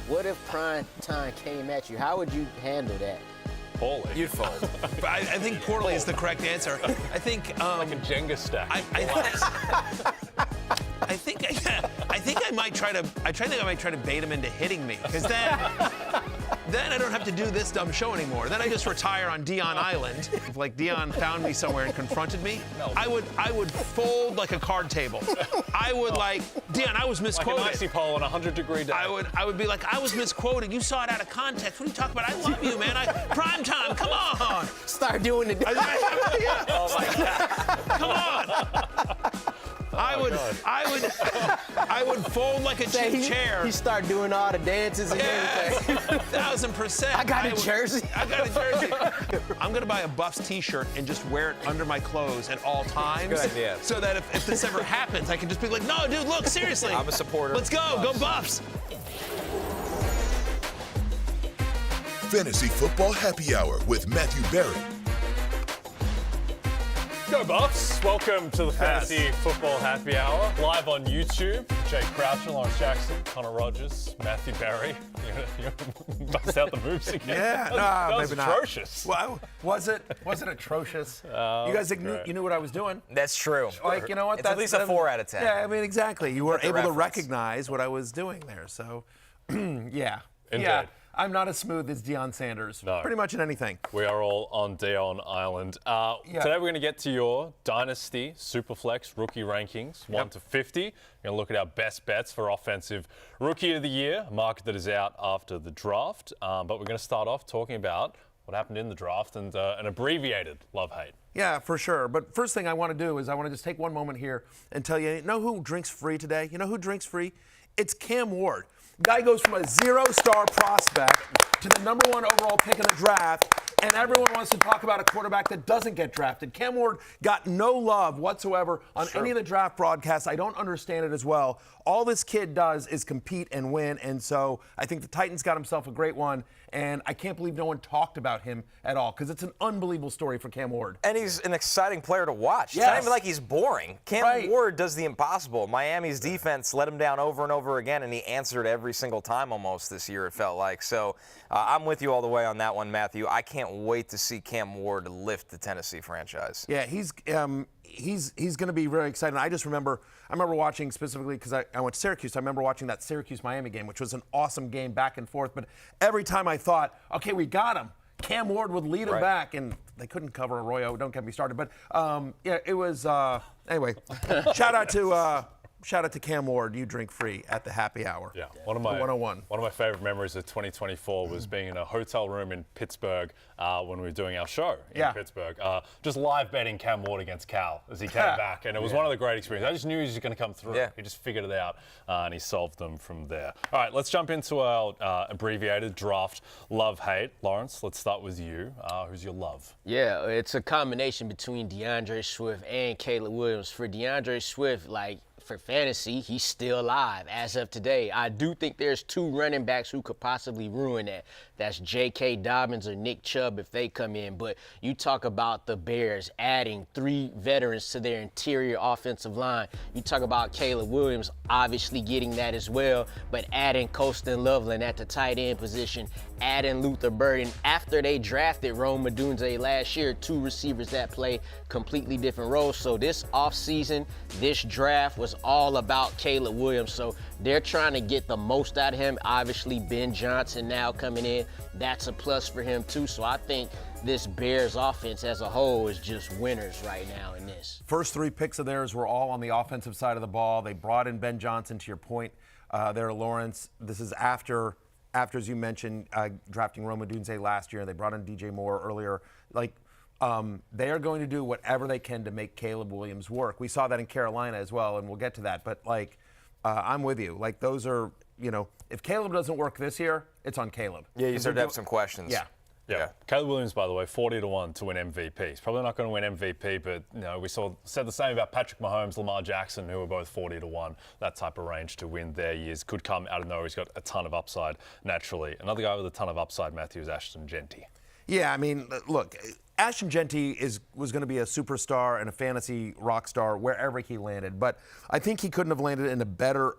What if prime time came at you? How would you handle that? Poorly. You'd fold. I think poorly is the correct answer. I think Like a Jenga stack. I think I might try to bait him into hitting me, because then I don't have to do this dumb show anymore. Then I just retire on Dion Island. If like Dion found me somewhere and confronted me, I would fold like a card table. I would like, Dion, I was misquoted. Like an icy pole on a 100-degree day. I would be like, I was misquoted. You saw it out of context. What are you talking about? I love you, man. Prime time. Come on. Start doing the. Yeah. Oh my God. Come on. I would fold like a cheap chair. He start doing all the dances and everything. 1,000%. I got a jersey. I'm gonna buy a Buffs T-shirt and just wear it under my clothes at all times. Good idea. So that if this ever happens, I can just be like, no, dude, look, seriously. I'm a supporter. Let's go. Go Buffs. Fantasy Football Happy Hour with Matthew Berry. Go Buffs! Welcome to the Fantasy Football Happy Hour, live on YouTube. Jay Croucher, Lawrence Jackson, Connor Rogers, Matthew Berry. You bust out the moves again. Yeah, that was maybe not. atrocious. Well, was it atrocious? You guys knew what I was doing. That's true. Like, you know what? It's at least a 4 out of 10. Yeah, I mean, exactly. You were able to reference. recognize what I was doing there. So, yeah. Indeed. Yeah. I'm not as smooth as Deion Sanders. No. Pretty much in anything. We are all on Dion Island. Today we're going to get to your Dynasty Superflex rookie rankings, 1 to 50. We're going to look at our best bets for offensive rookie of the year, a market that is out after the draft. But we're going to start off talking about what happened in the draft and an abbreviated love-hate. Yeah, for sure. But first thing I want to do is I want to just take one moment here and tell you know who drinks free today? You know who drinks free? It's Cam Ward. Guy goes from a 0-star prospect to the number 1 overall pick in the draft, and everyone wants to talk about a quarterback that doesn't get drafted. Cam Ward got no love whatsoever on any of the draft broadcasts. I don't understand it as well. All this kid does is compete and win, and so I think the Titans got himself a great one, and I can't believe no one talked about him at all, because it's an unbelievable story for Cam Ward. And he's an exciting player to watch. It's Yes. not even like he's boring. Cam Ward does the impossible. Miami's defense let him down over and over again, and he answered every single time almost this year, it felt like. So I'm with you all the way on that one, Matthew. I can't wait to see Cam Ward lift the Tennessee franchise. Yeah, he's going to be very exciting. I remember watching specifically because I went to Syracuse. I remember watching that Syracuse-Miami game, which was an awesome game back and forth. But every time I thought, okay, we got him, Cam Ward would lead him back, and they couldn't cover Arroyo. Don't get me started. But yeah, it was anyway. Shout out to Cam Ward. You drink free at the happy hour. Yeah, one of my 101. One of my favorite memories of 2024 was being in a hotel room in Pittsburgh when we were doing our show in Pittsburgh. Just live betting Cam Ward against Cal as he came back, and it was one of the great experiences. I just knew he was going to come through. Yeah. He just figured it out, and he solved them from there. All right, let's jump into our abbreviated draft love-hate. Lawrence, let's start with you. Who's your love? Yeah, it's a combination between DeAndre Swift and Caleb Williams. For DeAndre Swift, for fantasy, he's still alive as of today. I do think there's 2 running backs who could possibly ruin that. That's J.K. Dobbins or Nick Chubb if they come in. But you talk about the Bears adding 3 veterans to their interior offensive line. You talk about Caleb Williams obviously getting that as well, but adding Colston Loveland at the tight end position, adding Luther Burden after they drafted Rhamondre last year, 2 receivers that play completely different roles. So this offseason, this draft was all about Caleb Williams. So they're trying to get the most out of him. Obviously, Ben Johnson now coming in. That's a plus for him, too. So I think this Bears offense as a whole is just winners right now in this. First 3 picks of theirs were all on the offensive side of the ball. They brought in Ben Johnson, to your point there, Lawrence. This is after, as you mentioned, drafting Rome Odunze last year. They brought in DJ Moore earlier. They are going to do whatever they can to make Caleb Williams work. We saw that in Carolina as well, and we'll get to that. But, I'm with you. Those are, if Caleb doesn't work this year, it's on Caleb. Yeah, you start to have some questions. Yeah. Caleb Williams, by the way, 40-1 to win MVP. He's probably not going to win MVP, but we said the same about Patrick Mahomes, Lamar Jackson, who were both 40-1. That type of range to win their years could come out of nowhere. He's got a ton of upside naturally. Another guy with a ton of upside, Matthew, is Ashton Jeanty. Yeah, I mean, look, Ashton Jeanty was going to be a superstar and a fantasy rock star wherever he landed, but I think he couldn't have landed in a better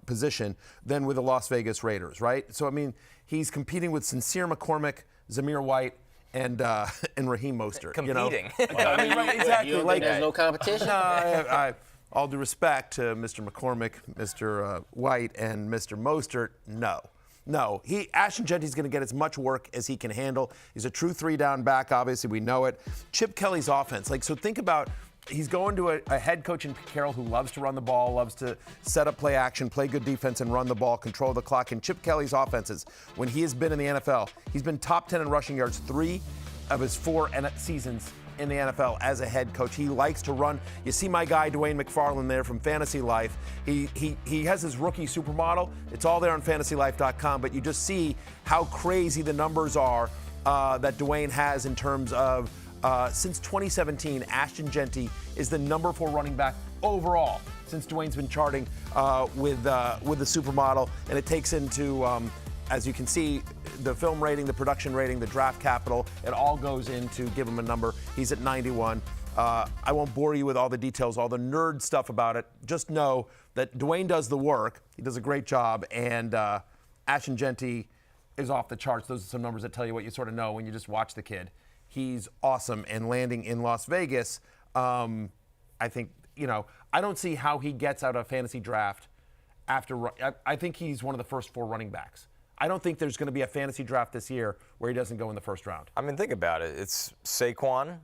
position than with the Las Vegas Raiders, right? So, I mean, he's competing with Sincere McCormick, Zamir White, and Raheem Mostert. Competing. I mean, right, exactly. Like, there's no competition? No, all due respect to Mr. McCormick, Mr. White, and Mr. Mostert, no, Ashton Jeanty's going to get as much work as he can handle. He's a true three-down back, obviously, we know it. Chip Kelly's offense, so think about, he's going to a head coach in Pete Carroll who loves to run the ball, loves to set up play action, play good defense, and run the ball, control the clock. And Chip Kelly's offenses, when he has been in the NFL, he's been top 10 in rushing yards 3 of his 4 seasons in the NFL as a head coach. He likes to run. You see my guy Dwayne McFarland there from Fantasy Life. He has his rookie supermodel. It's all there on fantasylife.com, but you just see how crazy the numbers are that Dwayne has in terms of since 2017, Ashton Jeanty is the number 4 running back overall since Dwayne's been charting with the supermodel, and it takes into as you can see, the film rating, the production rating, the draft capital, it all goes in to give him a number. He's at 91. I won't bore you with all the details, all the nerd stuff about it. Just know that Dwayne does the work. He does a great job. And Ashton Jeanty is off the charts. Those are some numbers that tell you what you sort of know when you just watch the kid. He's awesome. And landing in Las Vegas, I think, I don't see how he gets out of a fantasy draft after. I think he's one of the first 4 running backs. I don't think there's going to be a fantasy draft this year where he doesn't go in the first round. I mean, think about it. It's Saquon,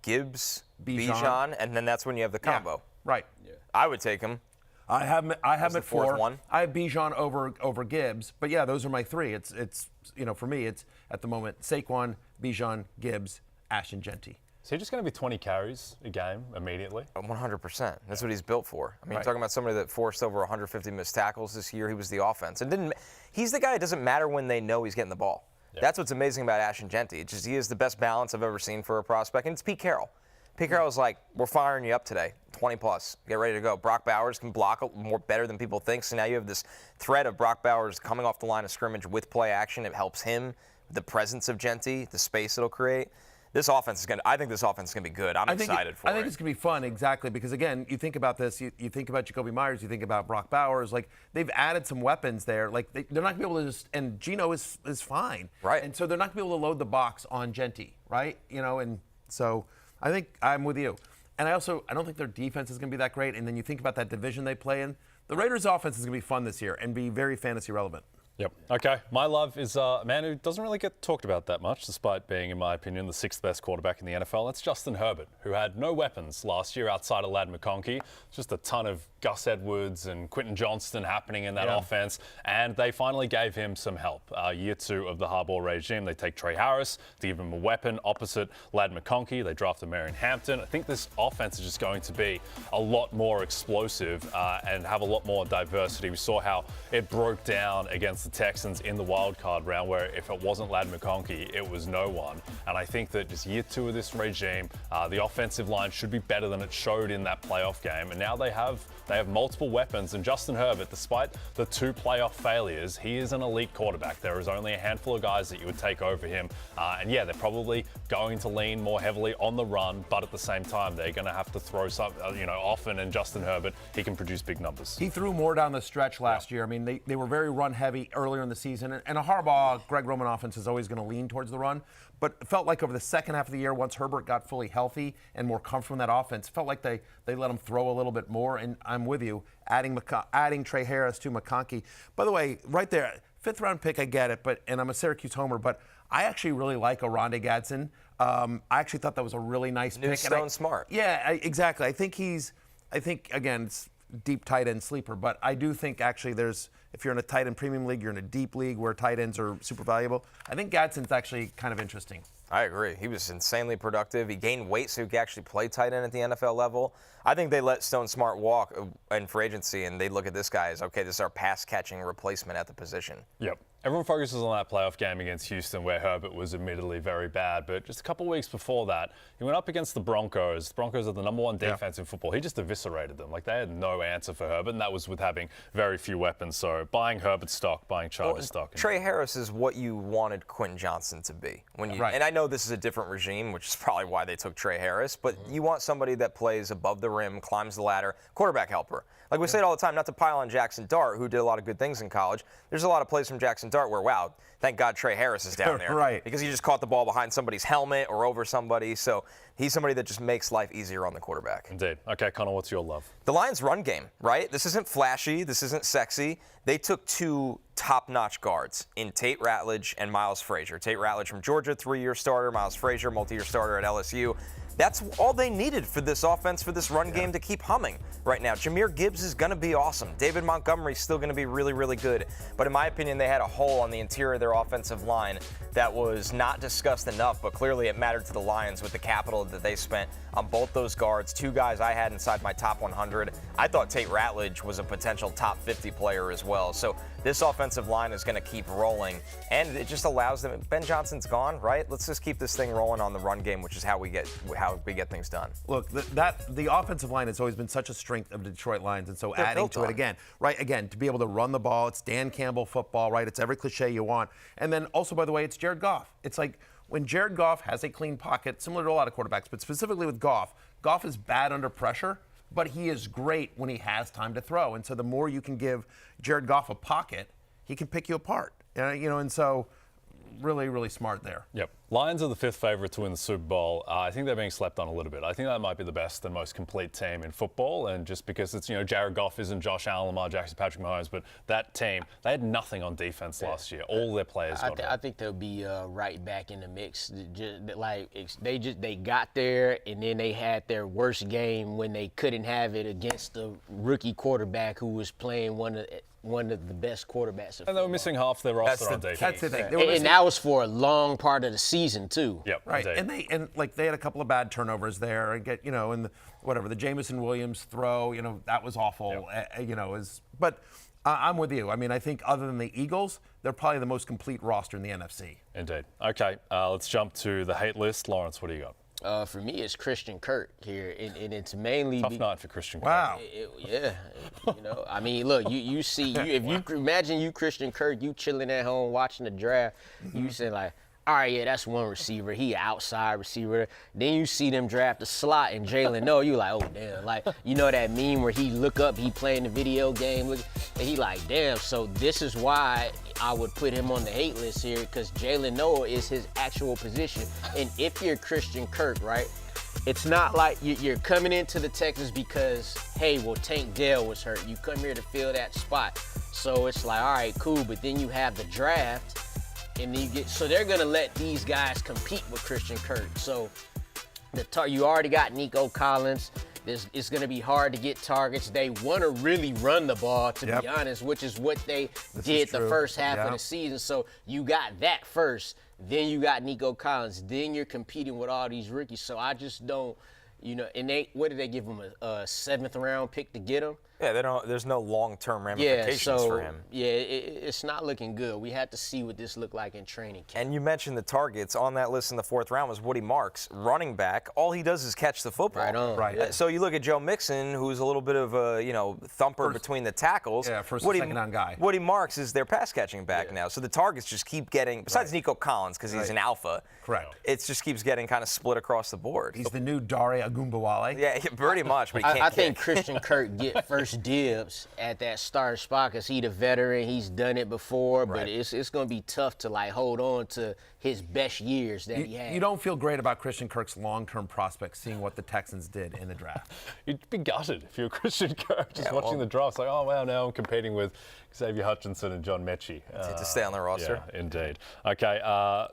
Gibbs, Bijan, and then that's when you have the combo. Yeah, right. Yeah. I would take him. I have him at 4. One. I have Bijan over Gibbs, but yeah, those are my 3. It's for me, it's at the moment Saquon, Bijan, Gibbs, Ashton Jeanty. Is he just going to be 20 carries a game immediately? 100%. That's what he's built for. I mean, Right. You're talking about somebody that forced over 150 missed tackles this year. He was the offense. And he's the guy that doesn't matter when they know he's getting the ball. Yep. That's what's amazing about Ashton Jeanty. He is the best balance I've ever seen for a prospect. And it's Pete Carroll. Pete Carroll's like, we're firing you up today, 20 plus. Get ready to go. Brock Bowers can block more better than people think. So now you have this threat of Brock Bowers coming off the line of scrimmage with play action. It helps him. The presence of Jeanty, the space it'll create. This offense is I think this offense is going to be good. I'm excited for it. I think it's going to be fun, exactly, because, again, you think about this, you think about Jacoby Myers, you think about Brock Bowers. They've added some weapons there. They're not going to be able to just – and Geno is fine. Right. And so they're not going to be able to load the box on Jeanty, right? And so I think I'm with you. And I don't think their defense is going to be that great. And then you think about that division they play in. The Raiders' offense is going to be fun this year and be very fantasy relevant. Yep. Okay. My love is a man who doesn't really get talked about that much, despite being, in my opinion, the 6th best quarterback in the NFL. That's Justin Herbert, who had no weapons last year outside of Ladd McConkey. Just a ton of Gus Edwards and Quinton Johnston happening in that offense. And they finally gave him some help. Year 2 of the Harbaugh regime, they take Trey Harris to give him a weapon opposite Ladd McConkey. They drafted Marion Hampton. I think this offense is just going to be a lot more explosive and have a lot more diversity. We saw how it broke down against the Texans in the wild card round, where if it wasn't Ladd McConkey, it was no one. And I think that just year 2 of this regime, the offensive line should be better than it showed in that playoff game. And now they have multiple weapons. And Justin Herbert, despite the 2 playoff failures, he is an elite quarterback. There is only a handful of guys that you would take over him. And yeah, they're probably going to lean more heavily on the run, but at the same time, they're going to have to throw some, often. And Justin Herbert, he can produce big numbers. He threw more down the stretch last year. I mean, they were very run heavy earlier in the season. And a Harbaugh, Greg Roman offense is always going to lean towards the run. But it felt like over the second half of the year, once Herbert got fully healthy and more comfortable in that offense, it felt like they let him throw a little bit more. And I'm with you, adding Trey Harris to McConkey. By the way, right there, 5th round pick, I get it, and I'm a Syracuse homer, but I actually really like Rhamondre Gadsden. I actually thought that was a really nice pick. Stone smart. Yeah, exactly. I think again, it's deep tight end sleeper, but I do think actually if you're in a tight end premium league, you're in a deep league where tight ends are super valuable. I think Gadsden's actually kind of interesting. I agree. He was insanely productive. He gained weight so he could actually play tight end at the NFL level. I think they let Stone Smart walk in free agency, and they look at this guy as, okay, this is our pass-catching replacement at the position. Yep. Everyone focuses on that playoff game against Houston where Herbert was admittedly very bad, but just a couple weeks before that, he went up against the Broncos. The Broncos are the #1 defense in football. He just eviscerated them. Like, they had no answer for Herbert, and that was with having very few weapons. So buying Herbert stock, buying Chargers stock. Trey Harris is what you wanted Quinshon Judkins to be. And I know this is a different regime, which is probably why they took Trey Harris, but you want somebody that plays above the rim, climbs the ladder, quarterback helper. Like we say it all the time, not to pile on Jackson Dart, who did a lot of good things in college. There's a lot of plays from Jackson Dart where, wow, thank God Trey Harris is down there. Right. Because he just caught the ball behind somebody's helmet or over somebody. So he's somebody that just makes life easier on the quarterback. Indeed. Okay, Connor, what's your love? The Lions' run game, right? This isn't flashy. This isn't sexy. They took 2 top-notch guards in Tate Ratledge and Miles Frazier. Tate Ratledge from Georgia, 3-year starter. Miles Frazier, multi-year starter at LSU. That's all they needed for this offense, for this run game to keep humming right now. Jahmyr Gibbs is going to be awesome. David Montgomery's still going to be really, really good. But in my opinion, they had a hole on the interior of their offensive line that was not discussed enough, but clearly it mattered to the Lions with the capital that they spent on both those guards. 2 guys I had inside my top 100. I thought Tate Ratledge was a potential top 50 player as well. So this offensive line is going to keep rolling, and it just allows them. Ben Johnson's gone, right? Let's just keep this thing rolling on the run game, which is how we get things done. Look, the offensive line has always been such a strength of the Detroit Lions, and so adding to it again, right? Again, to be able to run the ball, it's Dan Campbell football, right? It's every cliche you want, and then also, by the way, it's Jared Goff. It's like when Jared Goff has a clean pocket, similar to a lot of quarterbacks, but specifically with Goff, Goff is bad under pressure, but he is great when he has time to throw, and so the more you can give Jared Goff a pocket, he can pick you apart, and so really, really smart there. Yep. Lions are the 5th favorite to win the Super Bowl. I think they're being slept on a little bit. I think that might be the best and most complete team in football. And just because it's, Jared Goff isn't Josh Allen, Lamar Jackson, Patrick Mahomes, but that team, they had nothing on defense last year. All their players got hurt. I think they'll be right back in the mix. They got there, and then they had their worst game when they couldn't have it against the rookie quarterback who was playing one of the best quarterbacks. And they were missing half their roster on defense. That's the thing. And that was for a long part of the season too. Yep. Right. Indeed. And they had a couple of bad turnovers there. And the Jamison Williams throw, that was awful. Yep. But I'm with you. I mean, I think other than the Eagles, they're probably the most complete roster in the NFC. Indeed. Okay. Let's jump to the hate list. Lawrence, what do you got? For me, it's Christian Kirk here, and it's mainly tough night for Christian Kirk. Wow. I mean, look, you see, if you imagine you Christian Kirk, you chilling at home watching the draft, you say like, all right, yeah, that's one receiver. He outside receiver. Then you see them draft a slot and Jalen Noah. You like, oh, damn. Like, that meme where he look up, he playing the video game, and he like, damn. So this is why I would put him on the hate list here, because Jalen Noah is his actual position. And if you're Christian Kirk, right, it's not like you're coming into the Texans because, hey, well, Tank Dell was hurt. You come here to fill that spot. So it's like, all right, cool. But then you have the draft. And so they're gonna let these guys compete with Christian Kirk. So you already got Nico Collins. It's gonna be hard to get targets. They want to really run the ball, to be honest, which is what they did the first half of the season. So you got that first. Then you got Nico Collins. Then you're competing with all these rookies. So I just don't, and what did they give him, a 7th round pick to get him? Yeah, there's no long-term ramifications for him. Yeah, it's not looking good. We had to see what this looked like in training camp. And you mentioned the targets. On that list in the 4th round was Woody Marks, running back. All he does is catch the football. Right on. Right. Yeah. So you look at Joe Mixon, who's a little bit of a, thumper between the tackles. Yeah, first and second down guy. Woody Marks is their pass-catching back now. So the targets just keep getting, besides Nico Collins, because he's an alpha. Correct. It just keeps getting kind of split across the board. He's the new Dare Agumbawale. Yeah, pretty much, but he can't I think kick. Christian Kirk get first dibs at that starting spot because he's a veteran. He's done it before, but it's going to be tough to hold on to his best years that he had. You don't feel great about Christian Kirk's long-term prospects, seeing what the Texans did in the draft. You'd be gutted if you're Christian Kirk just watching the draft. It's like, oh, wow, now I'm competing with Xavier Hutchinson and John Mechie. To stay on the roster. Yeah, indeed. Okay,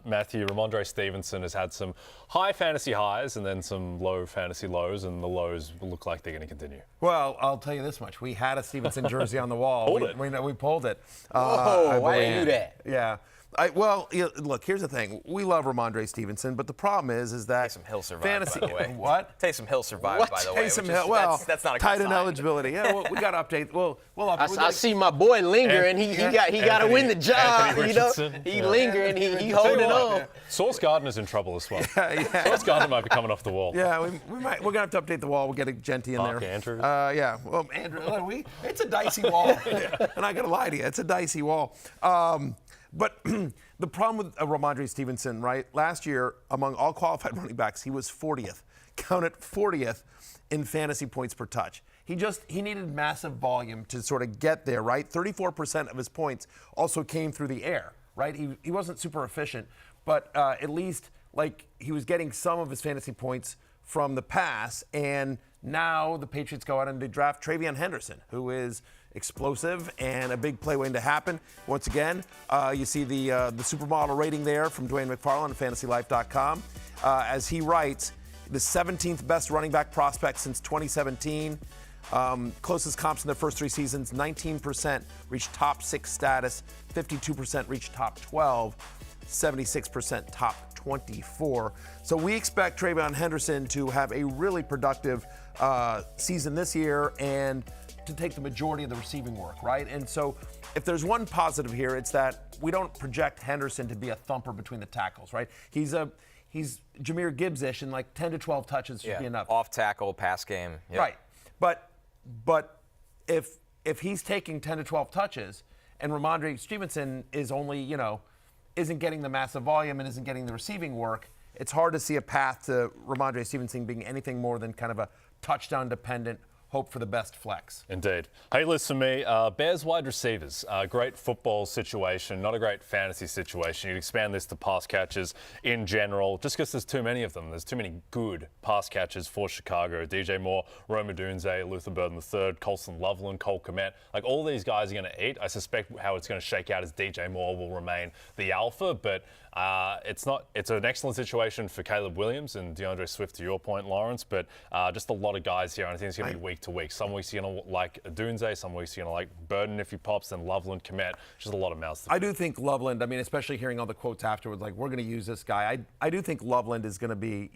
Matthew, Rhamondre Stevenson has had some high fantasy highs and then some low fantasy lows, and the lows look like they're going to continue. Well, I'll tell you this much. We had a Stevenson jersey on the wall. Pulled we pulled it. Whoa, why did you do that? Yeah. Look, here's the thing. We love Rhamondre Stevenson, but the problem is that Taysom Hill survived, fantasy. by the way. What? Taysom Hill survived, by the way. Taysom Hill. Well, that's not a good tight end sign. eligibility. Yeah, well, we got to update. We'll update. I see my boy linger, and he got to win the job. Anthony You know, Richardson. he lingering, he holding on. Sauce Gardner's in trouble as well. Yeah. Sauce Gardner might be coming off the wall. Yeah, we're gonna have to update the wall. We'll get a Jeanty in Mark there. Andrews. Yeah. Well, Andrew, it's a dicey wall. And I gotta lie to you, it's a dicey wall. But the problem with Rhamondre Stevenson, right? Last year, among all qualified running backs, he was 40th. Count it, 40th in fantasy points per touch. He needed massive volume to sort of get there, right? 34% of his points also came through the air, right? He wasn't super efficient, but at least like he was getting some of his fantasy points from the pass. And now the Patriots go out and they draft TreVeyon Henderson, who is explosive and a big play waiting to happen. Once again, you see the supermodel rating there from Dwayne McFarland at FantasyLife.com. As he writes, the 17th best running back prospect since 2017. Closest comps in their first 3 seasons, 19% reached top 6 status, 52% reached top 12, 76% top 24. So we expect TreVeyon Henderson to have a really productive season this year and to take the majority of the receiving work, right? And so if there's one positive here, it's that we don't project Henderson to be a thumper between the tackles, right? He's Jahmyr Gibbs-ish, and like 10 to 12 touches should be enough. Off tackle, pass game. Yep. Right. But if he's taking 10 to 12 touches and Rhamondre Stevenson is only, isn't getting the massive volume and isn't getting the receiving work, it's hard to see a path to Rhamondre Stevenson being anything more than kind of a touchdown-dependent, hope for the best flex. Indeed. Hey, listen to me. Bears wide receivers, great football situation, not a great fantasy situation. You'd expand this to pass catchers in general, just because there's too many of them. There's too many good pass catchers for Chicago. DJ Moore, Rhamondre, Luther Burden III, Colson Loveland, Cole Kmet. Like, all these guys are going to eat. I suspect how it's going to shake out is DJ Moore will remain the alpha, but it's an excellent situation for Caleb Williams and DeAndre Swift, to your point, Lawrence, but just a lot of guys here, and I think it's going to be week to week. Some weeks you're going to like Dunze, some weeks you're going to like Burden if he pops, then Loveland, Kmet, just a lot of mouths to feed. I do think Loveland, especially hearing all the quotes afterwards, like, we're going to use this guy. I do think Loveland is going to be,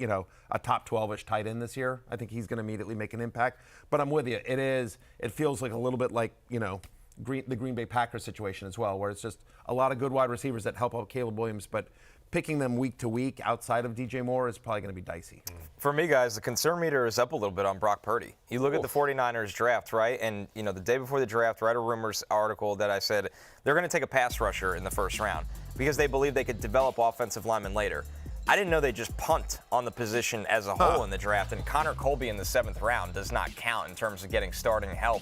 a top 12-ish tight end this year. I think he's going to immediately make an impact, but I'm with you. It feels like a little bit like, the Green Bay Packers situation as well, where it's just a lot of good wide receivers that help out Caleb Williams, but picking them week to week outside of DJ Moore is probably going to be dicey. For me, guys, the concern meter is up a little bit on Brock Purdy. You look at the 49ers draft, right? And, the day before the draft, I read a rumors article that I said they're going to take a pass rusher in the first round because they believe they could develop offensive linemen later. I didn't know they just punt on the position as a whole in the draft, and Connor Colby in the 7th round does not count in terms of getting starting help.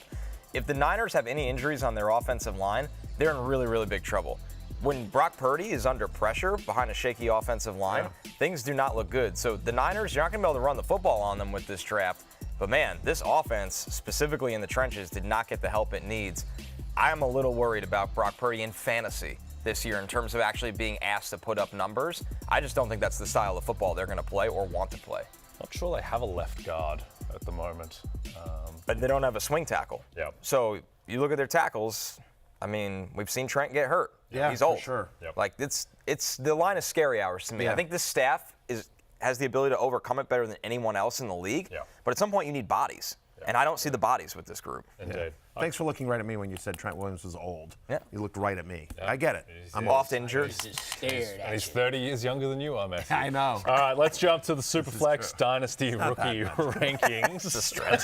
If the Niners have any injuries on their offensive line, they're in really, really big trouble. When Brock Purdy is under pressure behind a shaky offensive line, things do not look good. So the Niners, you're not going to be able to run the football on them with this draft. But man, this offense, specifically in the trenches, did not get the help it needs. I am a little worried about Brock Purdy in fantasy this year in terms of actually being asked to put up numbers. I just don't think that's the style of football they're going to play or want to play. Not sure they have a left guard at the moment. But they don't have a swing tackle. Yep. So you look at their tackles. We've seen Trent get hurt. Yeah, he's old. for sure. Yep. Like it's the line of scary hours to me. Yeah. I think this staff has the ability to overcome it better than anyone else in the league. Yeah. But at some point you need bodies. And I don't see the bodies with this group. Indeed. Thanks for looking right at me when you said Trent Williams was old. Yeah. You looked right at me. I get it. I'm oft injured. Just stared at And he's you. 30 years younger than you are, Matthew. I know. All right, let's jump to the Superflex Dynasty not rookie that rankings. It's a stretch.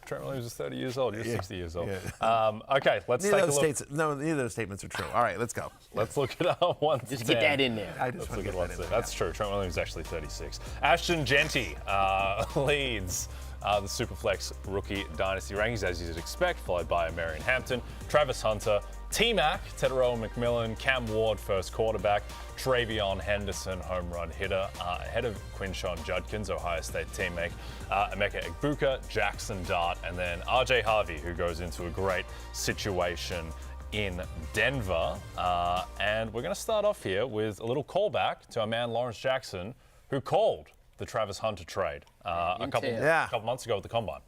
Trent Williams is 30 years old. You're 60 years old. Yeah. Okay, let's Neither take of a those look. neither of those statements are true. All right, let's go. Let's look at our 1 to Just 10. get that in there. I just Let's want look to at get 1 that to in. That's true. Trent Williams is actually 36. Ashton Jeanty leads the Superflex rookie dynasty rankings, as you'd expect, followed by Marion Hampton, Travis Hunter, T-Mac, Tetairoa McMillan, Cam Ward, first quarterback, TreVeyon Henderson, home run hitter, ahead of Quinshon Judkins, Ohio State teammate, Emeka Egbuka, Jackson Dart, and then RJ Harvey, who goes into a great situation in Denver. And we're going to start off here with a little callback to our man Lawrence Jackson, who called the Travis Hunter trade a couple months ago at the Combine.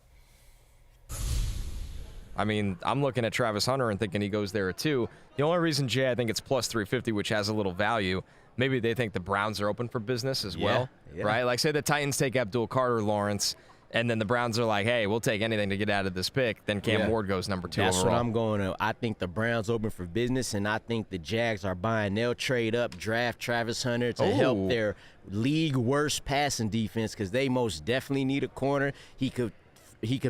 I mean, I'm looking at Travis Hunter and thinking he goes there at 2. The only reason, Jay, I think it's plus 350, which has a little value. Maybe they think the Browns are open for business as well, right? Like, say the Titans take Abdul Carter, Lawrence, and then the Browns are like, hey, we'll take anything to get out of this pick. Then Cam Ward goes number 2 That's overall. what I'm going to. I think the Browns open for business, and I think the Jags are buying. They'll trade up, draft Travis Hunter to help their league worst passing defense because they most definitely need a corner. He could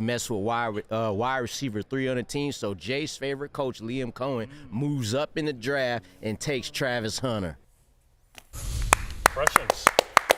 mess with wide receiver 3 on the team. So Jay's favorite coach, Liam Cohen, moves up in the draft and takes Travis Hunter. Impressions.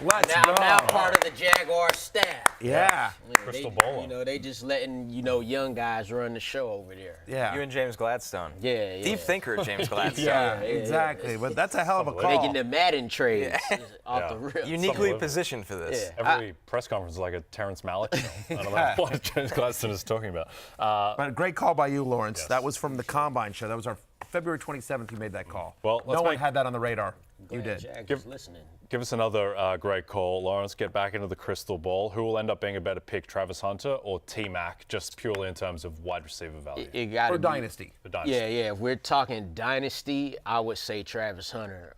Let's go. Now part of the Jaguar staff. Yeah. Crystal ball. You know, they just letting, young guys run the show over there. Yeah. You and James Gladstone. Yeah. Deep thinker, James Gladstone. Yeah, exactly. But that's a hell of a call. Making the Madden trades off the rip. Uniquely positioned for this. Every press conference is like a Terrence Malick film. I don't know what James Gladstone is talking about. But a great call by you, Lawrence. Yes. That was from the Combine show. That was our February 27th. You made that call. Well, no one had that on the radar. You did. Jags listening. Give us another great call, Lawrence. Get back into the crystal ball. Who will end up being a better pick, Travis Hunter or T-Mac, just purely in terms of wide receiver value? For Dynasty. For Dynasty. Yeah. If we're talking Dynasty, I would say Travis Hunter.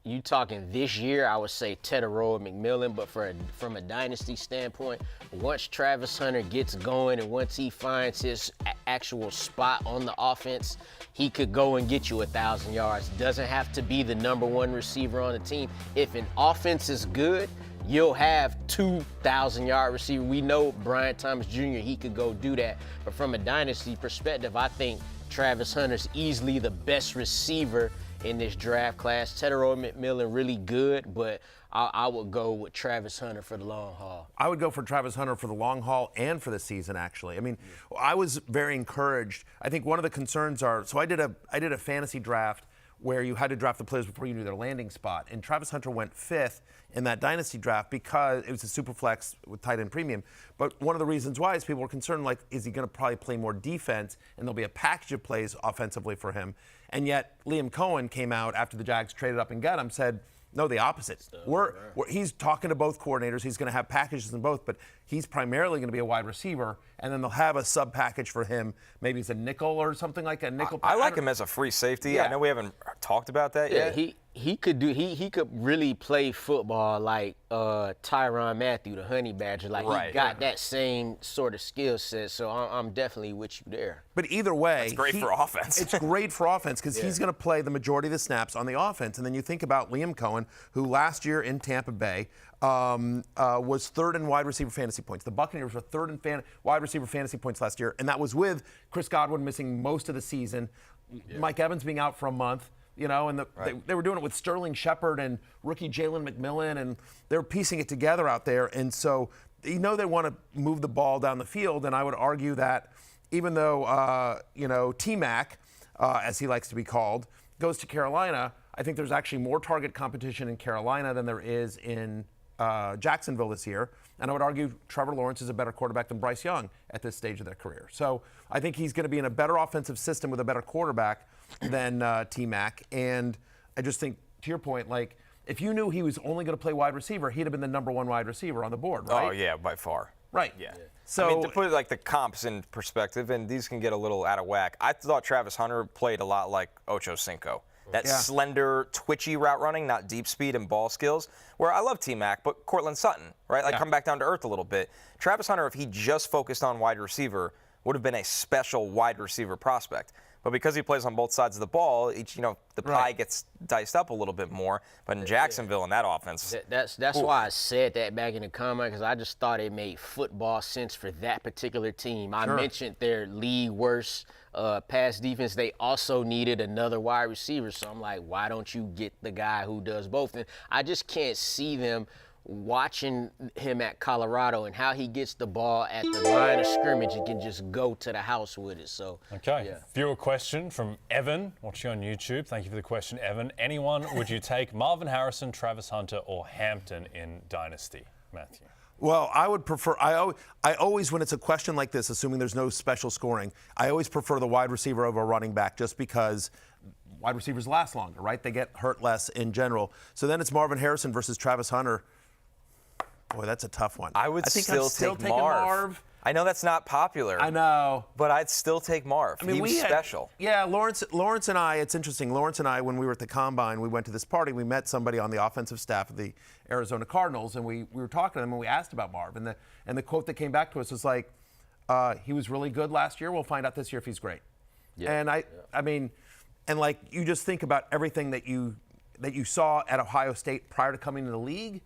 You talking this year, I would say Tetairoa, McMillan. But from a Dynasty standpoint, once Travis Hunter gets going and once he finds his actual spot on the offense, he could go and get you 1,000 yards. Doesn't have to be the number 1 receiver on the team. If an offense is good, you'll have 2,000-yard receiver. We know Brian Thomas Jr., he could go do that. But from a Dynasty perspective, I think Travis Hunter's easily the best receiver in this draft class. Tetairoa, McMillan, really good, but I would go with Travis Hunter for the long haul. I would go for Travis Hunter for the long haul and for the season, actually. I mean, I was very encouraged. I think one of the concerns so I did a fantasy draft where you had to draft the players before you knew their landing spot. And Travis Hunter went 5th in that Dynasty draft because it was a super flex with tight end premium. But one of the reasons why is people were concerned, like, is he going to probably play more defense and there'll be a package of plays offensively for him? And yet Liam Cohen came out after the Jags traded up and got him, said, no, the opposite. He's talking to both coordinators. He's going to have packages in both, but he's primarily going to be a wide receiver, and then they'll have a sub package for him. Maybe it's a nickel or something like a nickel. I like him as a free safety. Yeah. I know we haven't talked about that yet. He could really play football like Tyrann Mathieu, the Honey Badger. Like he got that same sort of skill set. So I'm definitely with you there. But either way, it's great for offense. It's great for offense because he's going to play the majority of the snaps on the offense. And then you think about Liam Cohen, who last year in Tampa Bay was 3rd in wide receiver fantasy points. The Buccaneers were 3rd in wide receiver fantasy points last year, and that was with Chris Godwin missing most of the season, Mike Evans being out for a month. And they were doing it with Sterling Shepard and rookie Jalen McMillan, and they were piecing it together out there. And so, they want to move the ball down the field. And I would argue that even though, T-Mac, as he likes to be called, goes to Carolina, I think there's actually more target competition in Carolina than there is in Jacksonville this year. And I would argue Trevor Lawrence is a better quarterback than Bryce Young at this stage of their career. So I think he's going to be in a better offensive system with a better quarterback than T-Mac. And I just think, to your point, like, if you knew he was only going to play wide receiver, he'd have been the number 1 wide receiver on the board, right? Oh, yeah, by far. Right. Yeah. So, I mean, to put like the comps in perspective, and these can get a little out of whack, I thought Travis Hunter played a lot like Ocho Cinco. That slender, twitchy route running, not deep speed and ball skills, where I love T-Mac, but Cortland Sutton, right? Like, come back down to earth a little bit. Travis Hunter, if he just focused on wide receiver, would have been a special wide receiver prospect. But because he plays on both sides of the ball, the pie gets diced up a little bit more. But in Jacksonville, in that offense, that's why I said that back in the comment, because I just thought it made football sense for that particular team. I mentioned their league worst pass defense. They also needed another wide receiver, so I'm like, why don't you get the guy who does both? And I just can't see them watching him at Colorado and how he gets the ball at the line of scrimmage and can just go to the house with it. So, Viewer question from Evan, watching on YouTube. Thank you for the question, Evan. Anyone would you take, Marvin Harrison, Travis Hunter, or Hampton in Dynasty, Matthew? Well, I would prefer. I always, when it's a question like this, assuming there's no special scoring, I always prefer the wide receiver over a running back, just because wide receivers last longer, right? They get hurt less in general. So then it's Marvin Harrison versus Travis Hunter. Boy, that's a tough one. I think I'm still take Marv. I know that's not popular. I know. But I'd still take Marv. I mean, he was special. Yeah, Lawrence and I, it's interesting. Lawrence and I, when we were at the Combine, we went to this party. We met somebody on the offensive staff of the Arizona Cardinals, and we were talking to them, and we asked about Marv. And the quote that came back to us was like, he was really good last year. We'll find out this year if he's great. Yeah. And I mean, and like you just think about everything that you saw at Ohio State prior to coming to the league,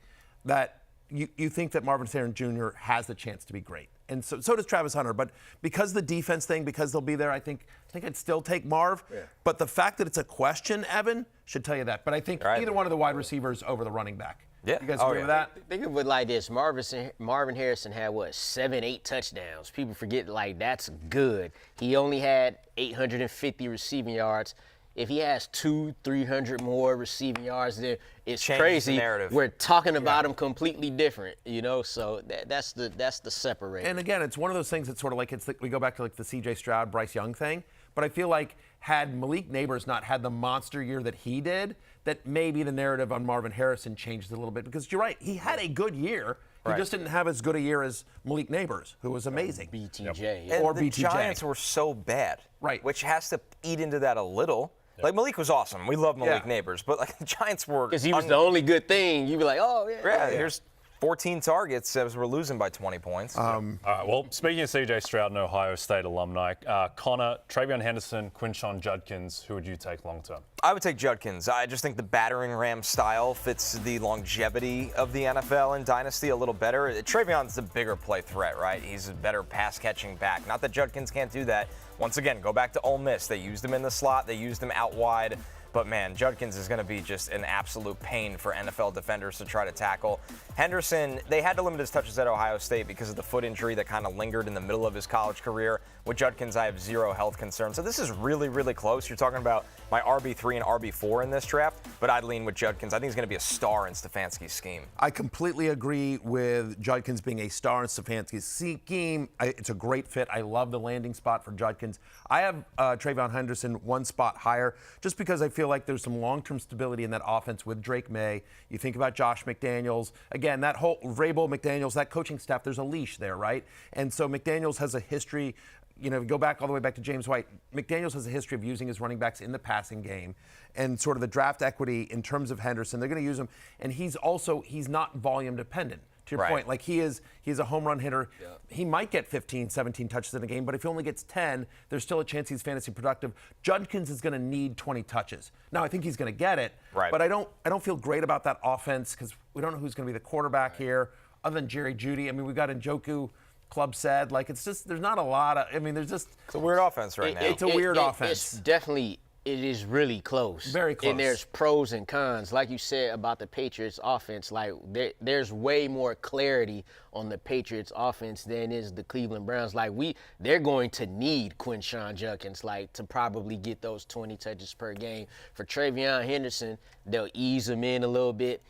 that you think that Marvin Harrison Jr. has the chance to be great. And so does Travis Hunter. But because the defense thing, because they'll be there, I think I'd still take Marv. Yeah. But the fact that it's a question, Evan, should tell you that. But I think either one of the wide receivers over the running back. Yeah. You guys agree with that? Think of it like this. Marvin Harrison had, 7, 8 touchdowns. People forget, like, that's good. He only had 850 receiving yards. If he has 200-300 more receiving yards, then it's crazy. We're talking about him completely different, So that's the separator. And again, it's one of those things that's sort of like we go back to like the C.J. Stroud, Bryce Young thing. But I feel like had Malik Neighbors not had the monster year that he did, that maybe the narrative on Marvin Harrison changed a little bit. Because you're right, he had a good year. He just didn't have as good a year as Malik Neighbors, who was amazing. BTJ. And or the BTJ. Giants were so bad, which has to eat into that a little. Like, Malik was awesome. We love Malik Neighbors. But, like, the Giants were... Because he was the only good thing. You'd be like, oh, yeah. Here's 14 targets as we're losing by 20 points. All right, well, speaking of C.J. Stroud and Ohio State alumni, Connor, TreVeyon Henderson, Quinshon Judkins, who would you take long-term? I would take Judkins. I just think the battering ram style fits the longevity of the NFL and Dynasty a little better. TreVeyon's the bigger play threat, right? He's a better pass-catching back. Not that Judkins can't do that. Once again, go back to Ole Miss. They used him in the slot. They used him out wide. But, man, Judkins is going to be just an absolute pain for NFL defenders to try to tackle. Henderson, they had to limit his touches at Ohio State because of the foot injury that kind of lingered in the middle of his college career. With Judkins, I have zero health concerns. So this is really, really close. You're talking about my RB3 and RB4 in this draft, but I'd lean with Judkins. I think he's going to be a star in Stefanski's scheme. I completely agree with Judkins being a star in Stefanski's scheme. It's a great fit. I love the landing spot for Judkins. I have TreVeyon Henderson one spot higher just because I feel like there's some long-term stability in that offense with Drake May. You think about Josh McDaniels. Again, that whole Vrabel, McDaniels, that coaching staff, there's a leash there, right? And so McDaniels has a history, go back all the way back to James White. McDaniels has a history of using his running backs in the passing game and sort of the draft equity in terms of Henderson. They're going to use him. And he's not volume dependent. To your point, like he's a home run hitter. Yeah. He might get 15, 17 touches in a game, but if he only gets 10, there's still a chance he's fantasy productive. Judkins is going to need 20 touches. Now, I think he's going to get it, but I don't feel great about that offense because we don't know who's going to be the quarterback here other than Jerry Jeudy. I mean, we've got Njoku, club said. Like, it's just, there's not a lot of, it's a weird offense now. It's a weird offense. It's definitely... It is really close. Very close. And there's pros and cons. Like you said about the Patriots offense, like there's way more clarity on the Patriots offense than is the Cleveland Browns. Like they're going to need Quinshon Judkins to probably get those 20 touches per game. For TreVeyon Henderson, they'll ease him in a little bit.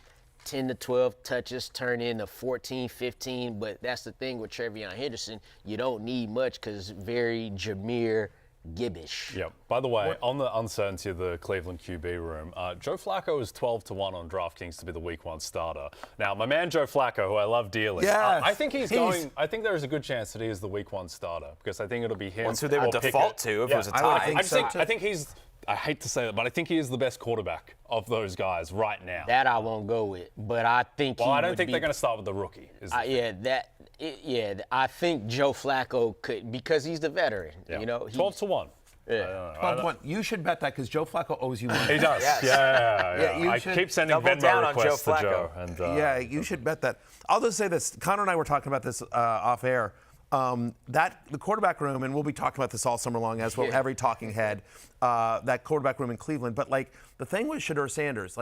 10 to 12 touches turn into 14, 15. But that's the thing with TreVeyon Henderson. You don't need much because it's very Jameer Gibbish. Yeah. By the way, on the uncertainty of the Cleveland QB room, Joe Flacco is 12-1 on DraftKings to be the Week 1 starter. Now, my man Joe Flacco, who I love dearly, I think he's going. I think there is a good chance that he is the Week 1 starter because I think it'll be him. That's who they would default to if it was a tie. I think he's. I hate to say that, but I think he is the best quarterback of those guys right now. That I won't go with, but I think. Well, I don't think they're going to start with the rookie. I think Joe Flacco could because he's the veteran. 12-1. Yeah. 12-1. You should bet that because Joe Flacco owes you money. He does. Yes. Yeah. I keep sending Venmo requests to Joe. And, you should bet that. I'll just say this. Connor and I were talking about this off air. The quarterback room, and we'll be talking about this all summer long as well, every talking head, that quarterback room in Cleveland. But, the thing with Shedeur Sanders,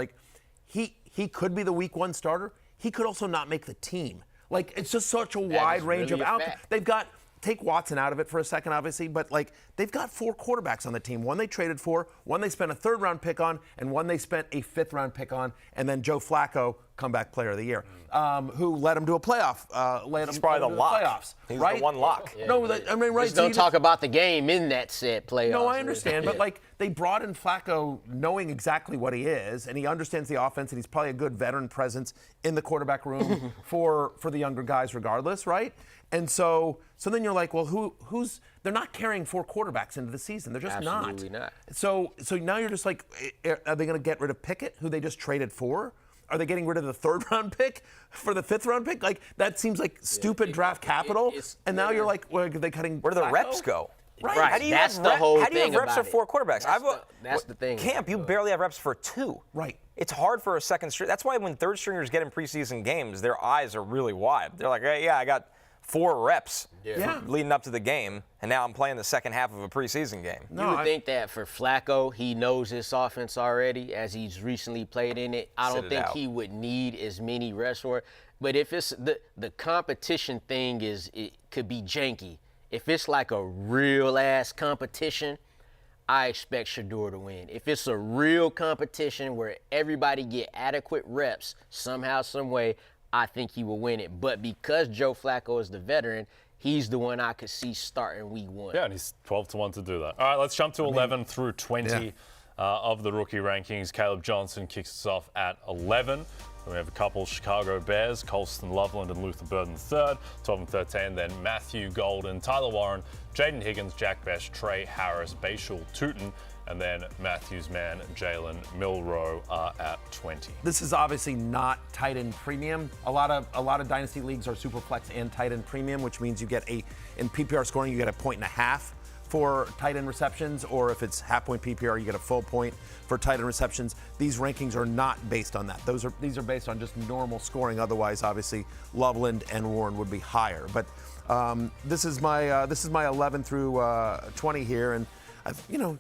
he could be the Week 1 starter. He could also not make the team. It's just such a wide range of outcomes. They've got, take Watson out of it for a second, obviously, but, they've got 4 quarterbacks on the team. One they traded for, one they spent a 3rd-round pick on, and one they spent a 5th-round pick on, and then Joe Flacco, comeback player of the year, who led him to a playoff. He's probably the lock. Playoffs, He's right? the one lock. Yeah. No, right. Just don't talk about the game in that set playoffs. No, I understand, but they brought in Flacco knowing exactly what he is, and he understands the offense, and he's probably a good veteran presence in the quarterback room for the younger guys regardless, right? And so then you're like, well, who's? They're not carrying 4 quarterbacks into the season. They're just Absolutely not. So now you're just like, are they going to get rid of Pickett, who they just traded for? Are they getting rid of the 3rd round pick for the 5th round pick? Like, that seems like stupid draft capital. And now you're like, well, are they cutting? Where do the Flacco? reps go? Right. How do you That's have the whole How do you thing have reps about for 4 it. quarterbacks? That's the thing. Camp, you barely have reps for 2. Right. It's hard for a second string. That's why when 3rd stringers get in preseason games, their eyes are really wide. They're like, hey, yeah, I got 4 reps leading up to the game, and now I'm playing the second half of a preseason game. You would think that for Flacco, he knows this offense already as he's recently played in it. I don't think he would need as many reps for it. But if it's the competition thing it could be janky. If it's like a real-ass competition, I expect Shedeur to win. If it's a real competition where everybody get adequate reps somehow, some way, I think he will win it. But because Joe Flacco is the veteran, he's the one I could see starting week 1. Yeah, and he's 12-1 to do that. All right, let's jump to 11 through 20 of the rookie rankings. Kaleb Johnson kicks us off at 11. We have a couple Chicago Bears, Colston Loveland and Luther Burden III, 12 and 13. Then Matthew Golden, Tyler Warren, Jaden Higgins, Jack Bech, Trey Harris, Bhayshul, Tuten, and then Matthew's man, Jalen Milroe, at 20. This is obviously not tight end premium. A lot of dynasty leagues are super flex and tight end premium, which means you get in PPR scoring, you get 1.5 points for tight end receptions, or if it's half point PPR, you get a full point for tight end receptions. These rankings are not based on that. These are based on just normal scoring. Otherwise, obviously, Loveland and Warren would be higher. But this is my 11 through 20 here, and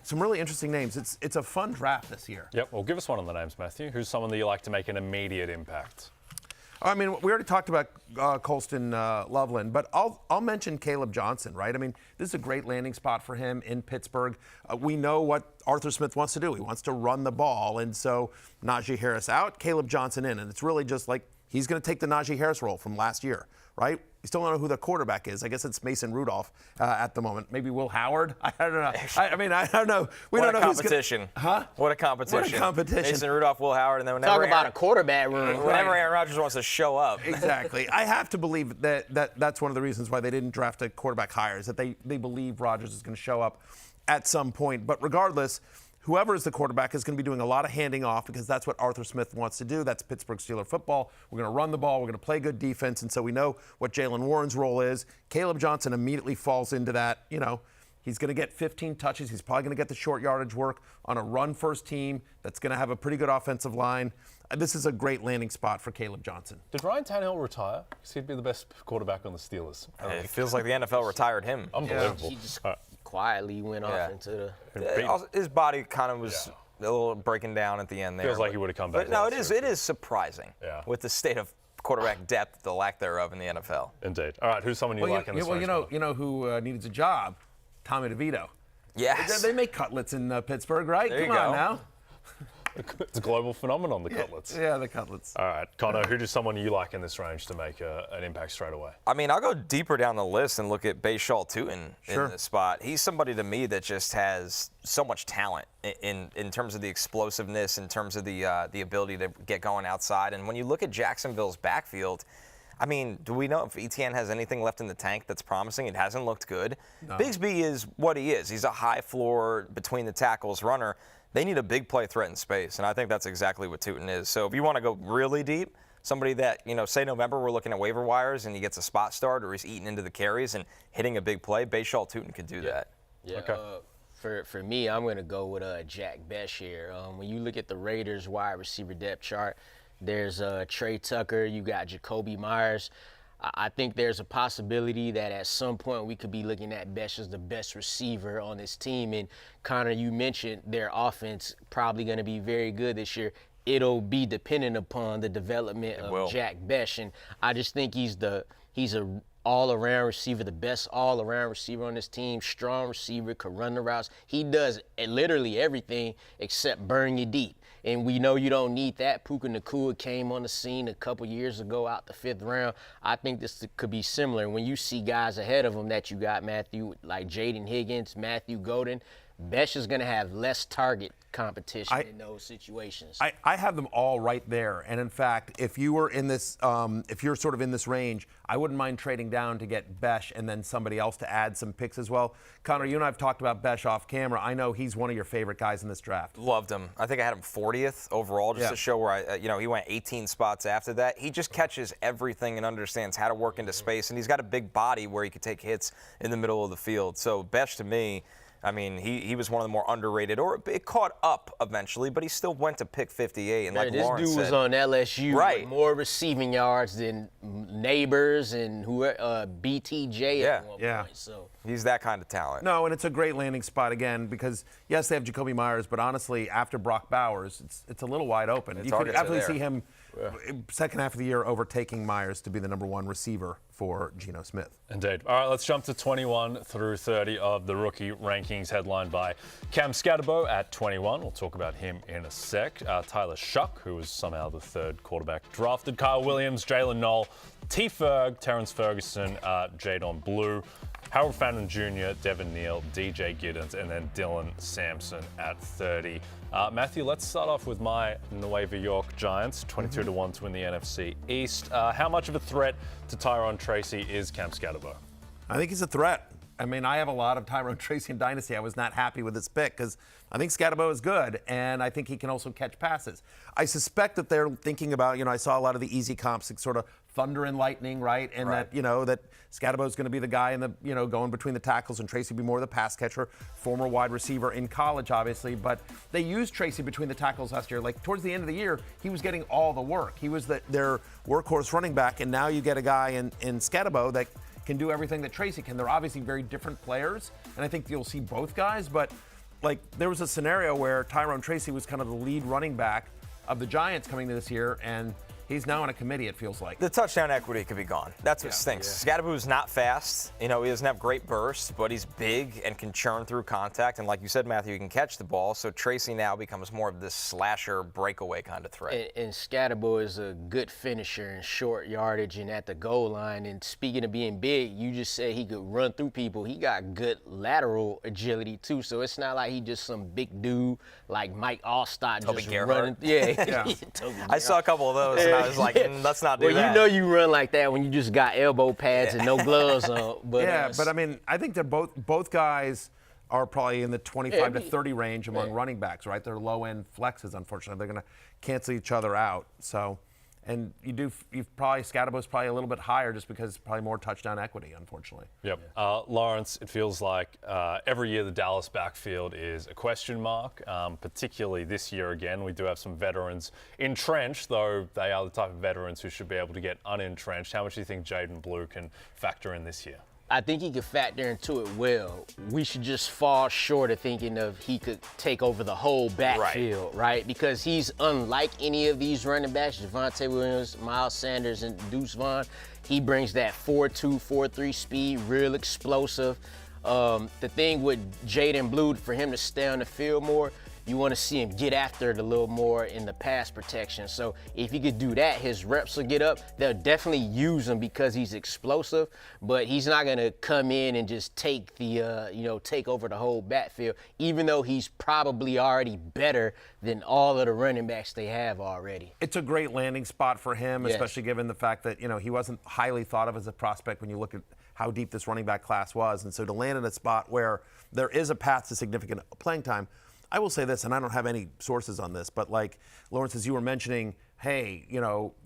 some really interesting names. It's a fun draft this year. Yep. Well, give us one of the names, Matthew. Who's someone that you like to make an immediate impact? I mean, we already talked about Colston Loveland, but I'll mention Kaleb Johnson, right? I mean, this is a great landing spot for him in Pittsburgh. We know what Arthur Smith wants to do. He wants to run the ball, and so Najee Harris out, Kaleb Johnson in, and it's really just like he's going to take the Najee Harris role from last year, right? We still don't know who the quarterback is. I guess it's Mason Rudolph at the moment. Maybe Will Howard. I don't know. I don't know. We don't know who's competition. What a competition. What a competition. Mason Rudolph, Will Howard, and then talk about a quarterback room. Whenever Aaron Rodgers wants to show up. Exactly. I have to believe that's one of the reasons why they didn't draft a quarterback higher, is that they believe Rodgers is going to show up at some point. But regardless, whoever is the quarterback is going to be doing a lot of handing off, because that's what Arthur Smith wants to do. That's Pittsburgh Steelers football. We're going to run the ball. We're going to play good defense. And so we know what Jalen Warren's role is. Kaleb Johnson immediately falls into that. He's going to get 15 touches. He's probably going to get the short yardage work on a run-first team that's going to have a pretty good offensive line. This is a great landing spot for Kaleb Johnson. Did Ryan Tannehill retire? Because he'd be the best quarterback on the Steelers. It feels like the NFL retired him. Unbelievable. He just quietly went off into the... His body kind of was a little breaking down at the end there. Feels like he would have come back. But no, it is surprising with the state of quarterback depth, the lack thereof in the NFL. Indeed. All right, who's someone you like in this range? You know who needs a job? Tommy DeVito. Yes. They make cutlets in Pittsburgh, right? There Come on now. It's a global phenomenon, the cutlets. Yeah, the cutlets. All right, Connor, who's someone you like in this range to make an impact straight away? I mean, I'll go deeper down the list and look at Bhayshul Tuten in this spot. He's somebody to me that just has so much talent in terms of the explosiveness, in terms of the ability to get going outside. And when you look at Jacksonville's backfield, I mean, do we know if Etienne has anything left in the tank that's promising? It hasn't looked good. No. Bigsby is what he is. He's a high floor, between the tackles runner. They need a big play threat in space, and I think that's exactly what Tuten is. So if you want to go really deep, somebody that, say November we're looking at waiver wires and he gets a spot start or he's eating into the carries and hitting a big play, Bhayshul Tuten could do that. Yeah. Okay. For me, I'm going to go with Jack Bech here. When you look at the Raiders wide receiver depth chart, there's Trey Tucker, you got Jacoby Myers. I think there's a possibility that at some point we could be looking at Bech as the best receiver on this team. And Connor, you mentioned their offense probably going to be very good this year. It'll be dependent upon the development of Jack Bech. And I just think he's a all-around receiver, the best all-around receiver on this team, strong receiver, could run the routes. He does literally everything except burn you deep. And we know you don't need that. Puka Nacua came on the scene a couple years ago out the 5th round. I think this could be similar. When you see guys ahead of him that you got, Matthew, like Jaden Higgins, Matthew Golden, Bech is going to have less target competition in those situations. I have them all right there. And in fact, if you were in this, if you're sort of in this range, I wouldn't mind trading down to get Bech and then somebody else to add some picks as well. Connor, you and I have talked about Bech off camera. I know he's one of your favorite guys in this draft. Loved him. I think I had him 40th overall, just to show where he went 18 spots after that. He just catches everything and understands how to work into space, and he's got a big body where he could take hits in the middle of the field. So Bech, to me, I mean, he was one of the more underrated, or it caught up eventually, but he still went to pick 58. And like this Lawrence dude was said, on LSU right. with more receiving yards than Neighbors and BTJ at one point. So he's that kind of talent. No, and it's a great landing spot again because, yes, they have Jakobi Meyers, but honestly, after Brock Bowers, it's a little wide open. You could definitely see him second half of the year overtaking Meyers to be the #1 receiver for Geno Smith. Indeed. All right, let's jump to 21 through 30 of the rookie rankings, headlined by Cam Skattebo at 21. We'll talk about him in a sec. Tyler Shuck, who was somehow the 3rd quarterback drafted. Kyle Williams, Jalen Knoll, T. Ferg, Terrence Ferguson, Jaydon Blue, Harold Fannin Jr., Devin Neal, DJ Giddens, and then Dylan Sampson at 30. Matthew, let's start off with my Nueva York Giants, 22-1 to win the NFC East. How much of a threat to Tyrone Tracy is Cam Skattebo? I think he's a threat. I mean, I have a lot of Tyrone Tracy in Dynasty. I was not happy with this pick because I think Skattebo is good, and I think he can also catch passes. I suspect that they're thinking about, I saw a lot of the easy comps, like sort of thunder and lightning, right? And that, that Skattebo is going to be the guy in the, going between the tackles, and Tracy be more the pass catcher, former wide receiver in college, obviously. But they used Tracy between the tackles last year. Like, towards the end of the year, he was getting all the work. He was their workhorse running back, and now you get a guy in Skattebo that can do everything that Tracy can. They're obviously very different players, and I think you'll see both guys, but like there was a scenario where Tyrone Tracy was kind of the lead running back of the Giants coming to this year, and he's now on a committee, it feels like. The touchdown equity could be gone. That's what stinks. Skattebo's not fast. He doesn't have great bursts, but he's big and can churn through contact. And like you said, Matthew, he can catch the ball. So Tracy now becomes more of this slasher breakaway kind of threat. And Skattebo is a good finisher in short yardage and at the goal line. And speaking of being big, you just said he could run through people. He got good lateral agility too. So it's not like he just some big dude like Mike Allstott just running. I saw a couple of those. And I was like, let's not do that. Well, you run like that when you just got elbow pads and no gloves on. But but I mean, I think they're both guys are probably in the 25 to 30 range among running backs, right? They're low-end flexes, unfortunately. They're going to cancel each other out. So, and Skattebo's probably a little bit higher just because it's probably more touchdown equity, unfortunately. Yep. Lawrence, it feels like every year the Dallas backfield is a question mark, particularly this year again. We do have some veterans entrenched, though they are the type of veterans who should be able to get unentrenched. How much do you think Jaydon Blue can factor in this year? I think he could factor into it well. We should just fall short of thinking of he could take over the whole backfield, right? Because he's unlike any of these running backs, Javonte Williams, Miles Sanders, and Deuce Vaughn. He brings that 4.2, 4.3 speed, real explosive. The thing with Jaydon Blue, for him to stay on the field more, you want to see him get after it a little more in the pass protection. So if he could do that, his reps will get up. They'll definitely use him because he's explosive, but he's not going to come in and just take the, take over the whole backfield, even though he's probably already better than all of the running backs they have already. It's a great landing spot for him, especially given the fact that, he wasn't highly thought of as a prospect when you look at how deep this running back class was. And so to land in a spot where there is a path to significant playing time, I will say this, and I don't have any sources on this, but like Lawrence, as you were mentioning, hey,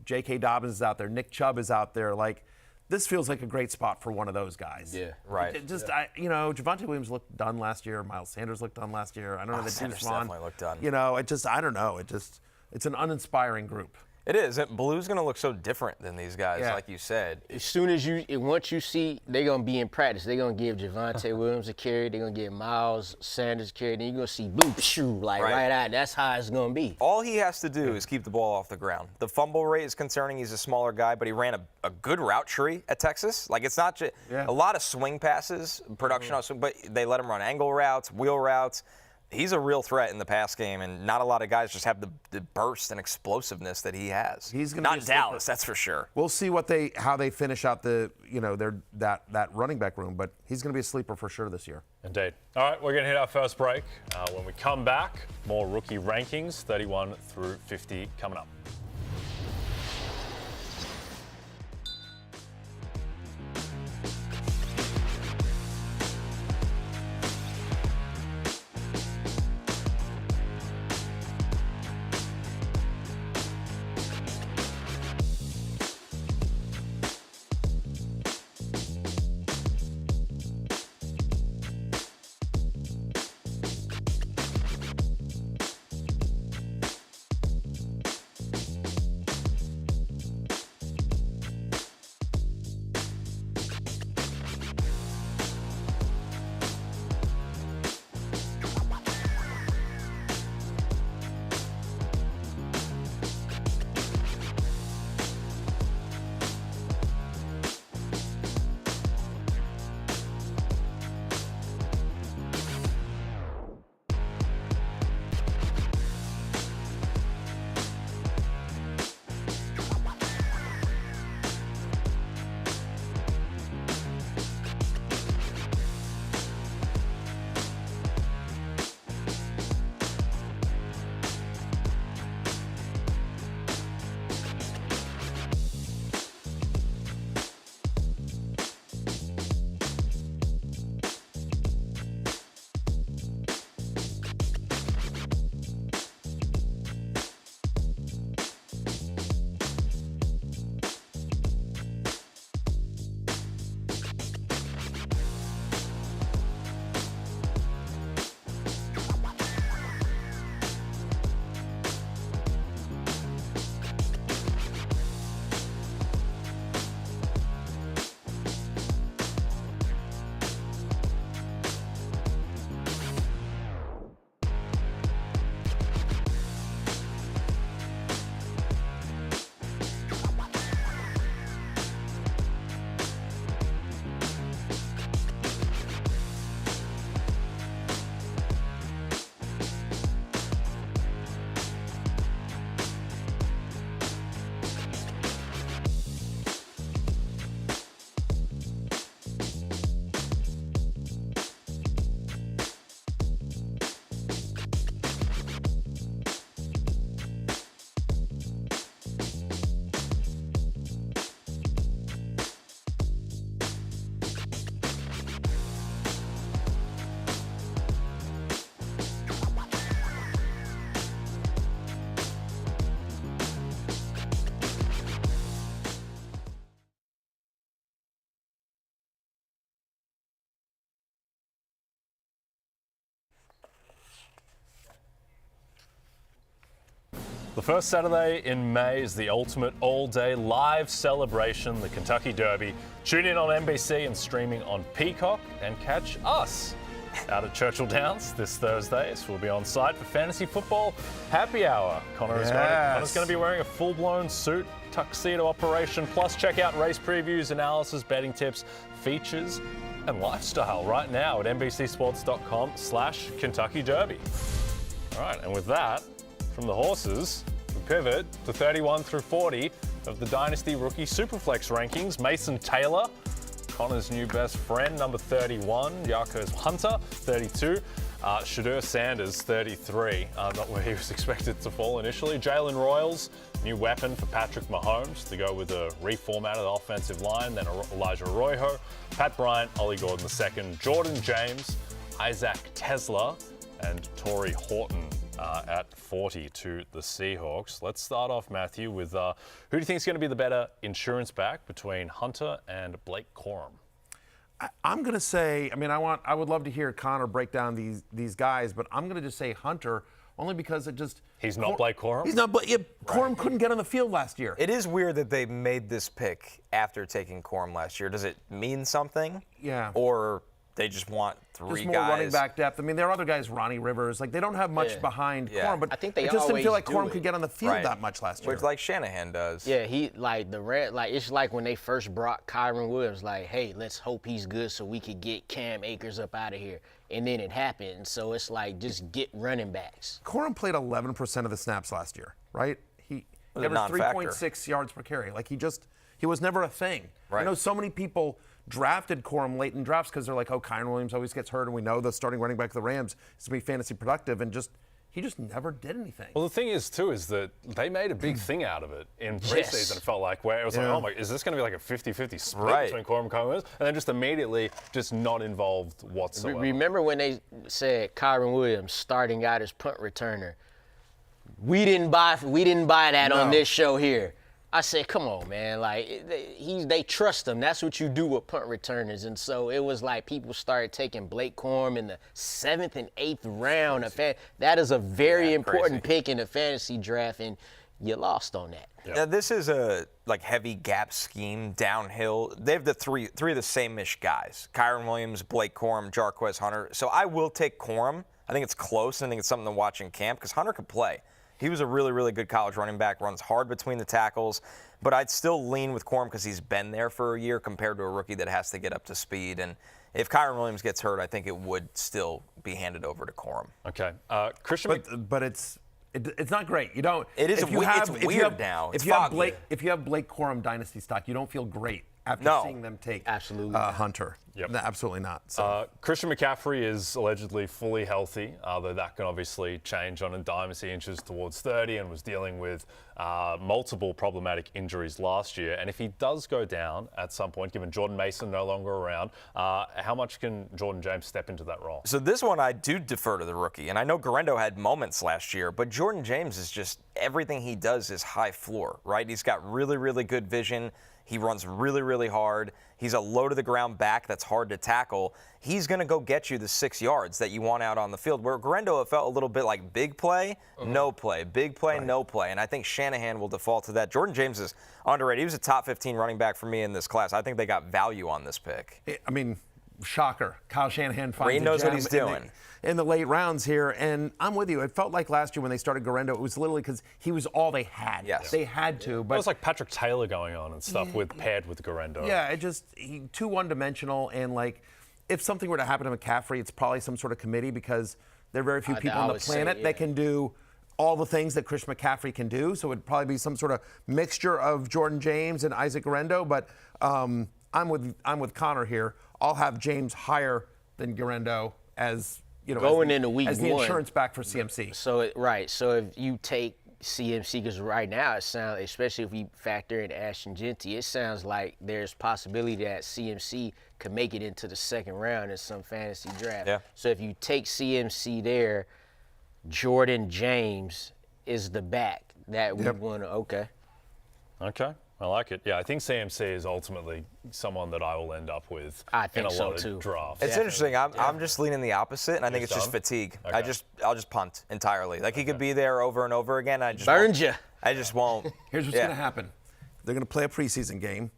J.K. Dobbins is out there, Nick Chubb is out there. Like, this feels like a great spot for one of those guys. Yeah, right. Javonte Williams looked done last year. Miles Sanders looked done last year. I don't know that Sanders Deuce Vaughn definitely looked done. I don't know. It's an uninspiring group. It is. Blue's going to look so different than these guys, like you said. As soon as once you see, they're going to be in practice. They're going to give Javonte Williams a carry. They're going to give Miles Sanders a carry. Then you're going to see Blue, right out. That's how it's going to be. All he has to do is keep the ball off the ground. The fumble rate is concerning. He's a smaller guy, but he ran a good route tree at Texas. Like, it's not just a lot of swing passes, production on swing, but they let him run angle routes, wheel routes. he's a real threat in the pass game, and not a lot of guys just have the burst and explosiveness that he has. He's gonna not be in Dallas, that's for sure. We'll see how they finish out that running back room, but he's going to be a sleeper for sure this year. Indeed. All right, we're going to hit our first break. When we come back, more rookie rankings, 31 through 50 coming up. The first Saturday in May is the ultimate all-day live celebration, the Kentucky Derby. Tune in on NBC and streaming on Peacock, and catch us out at Churchill Downs this Thursday. So we'll be on site for fantasy football happy hour. Connor's going to be wearing a full-blown suit, tuxedo operation. Plus, check out race previews, analysis, betting tips, features, and lifestyle right now at NBCSports.com/Kentucky Derby. All right, and with that, from the horses, we pivot to 31 through 40 of the Dynasty Rookie Superflex rankings. Mason Taylor, Connor's new best friend, number 31. Jarquez Hunter, 32. Shedeur Sanders, 33. Not where he was expected to fall initially. Jalen Royals, new weapon for Patrick Mahomes to go with a reformat of the offensive line. Then Elijah Arroyo, Pat Bryant, Ollie Gordon II, Jordan James, Isaac Tesla, and Torrey Horton at 40 to the Seahawks. Let's start off, Matthew, with who do you think is going to be the better insurance back between Hunter and Blake Corum? I'm going to say, I would love to hear Connor break down these guys, but I'm going to just say Hunter only because it just... He's not Blake Corum? He's not, but Corum couldn't get on the field last year. It is weird that they made this pick after taking Corum last year. Does it mean something? Yeah. Or They just want three just more guys. running back depth. I mean, there are other guys, Ronnie Rivers. Like, they don't have much behind Corum, but I think they it just didn't always feel like do Corum it. could get on the field Right. that much last year. Which, like Shanahan does. Yeah, he like it's like when they first brought Kyron Williams, like, hey, let's hope he's good so we could get Cam Akers up out of here. And then it happened. So it's like, just get running backs. Corum played 11% of the snaps last year, right? He Was a averaged non-factor. 3.6 yards per carry. Like, he was never a thing. Right. I know so many people drafted Corum late in drafts because they're like, oh, Kyron Williams always gets hurt, and we know the starting running back of the Rams is going to be fantasy productive, and he just never did anything. Well, the thing is, too, is that they made a big thing out of it in preseason. It felt like, where it was like, oh my, is this going to be like a 50-50 split between Corum and Kyron Williams? And then just immediately just not involved whatsoever. Remember when they said Kyron Williams starting out as punt returner? We didn't buy that on this show here. I said, come on, man. Like, they trust him. That's what you do with punt returners. And so it was like people started taking Blake Corum in the 7th and 8th round. That is a very important pick in the fantasy draft, and you lost on that. Yep. Now, this is a heavy gap scheme downhill. They have the three of the same-ish guys: Kyron Williams, Blake Corum, Jarquez, Hunter. So I will take Corum. I think it's close, and I think it's something to watch in camp because Hunter could play. He was a really, really good college running back, runs hard between the tackles, but I'd still lean with Corum because he's been there for a year compared to a rookie that has to get up to speed. And if Kyron Williams gets hurt, I think it would still be handed over to Corum. Okay. Christian, but it's not great. You don't. It is. It's weird now. If you have Blake Corum dynasty stock, you don't feel great after seeing them take Hunter. Yep. No, absolutely not. So. Christian McCaffrey is allegedly fully healthy, though that can obviously change on a dime as he inches towards 30 and was dealing with multiple problematic injuries last year. And if he does go down at some point, given Jordan Mason no longer around, how much can Jordan James step into that role? So this one I do defer to the rookie. And I know Garendo had moments last year, but Jordan James is just everything he does is high floor, right? He's got really, really good vision. He runs really, really hard. He's a low-to-the-ground back that's hard to tackle. He's going to go get you the 6 yards that you want out on the field. Where Garendo, it felt a little bit like big play, no play, big play, no play. And I think Shanahan will default to that. Jordan James is underrated. He was a top 15 running back for me in this class. I think they got value on this pick. I mean, shocker. Kyle Shanahan finds he knows what he's doing. In the late rounds here, and I'm with you. It felt like last year when they started Garendo, it was literally because he was all they had. Yes. They had to. But it was like Patrick Taylor going on and stuff paired with Garendo. Yeah, he too one-dimensional, and like if something were to happen to McCaffrey, it's probably some sort of committee because there are very few people on the planet that can do all the things that Christian McCaffrey can do. So it'd probably be some sort of mixture of Jordan James and Isaac Garendo. But I'm with Connor here. I'll have James higher than Garendo as going into week as the one, insurance back for CMC. So if you take CMC, because right now it sounds, especially if we factor in Ashton Jeanty, it sounds like there's possibility that CMC could make it into the second round in some fantasy draft. Yeah. So if you take CMC there, Jordan James is the back that we want to. Okay. I like it. Yeah, I think CMC is ultimately someone that I will end up with in a lot of drafts. It's interesting. I'm just leaning the opposite, and I think it's just fatigue. Okay. I'll just punt entirely. Like he could be there over and over again. I just won't. Here's what's going to happen. They're going to play a preseason game.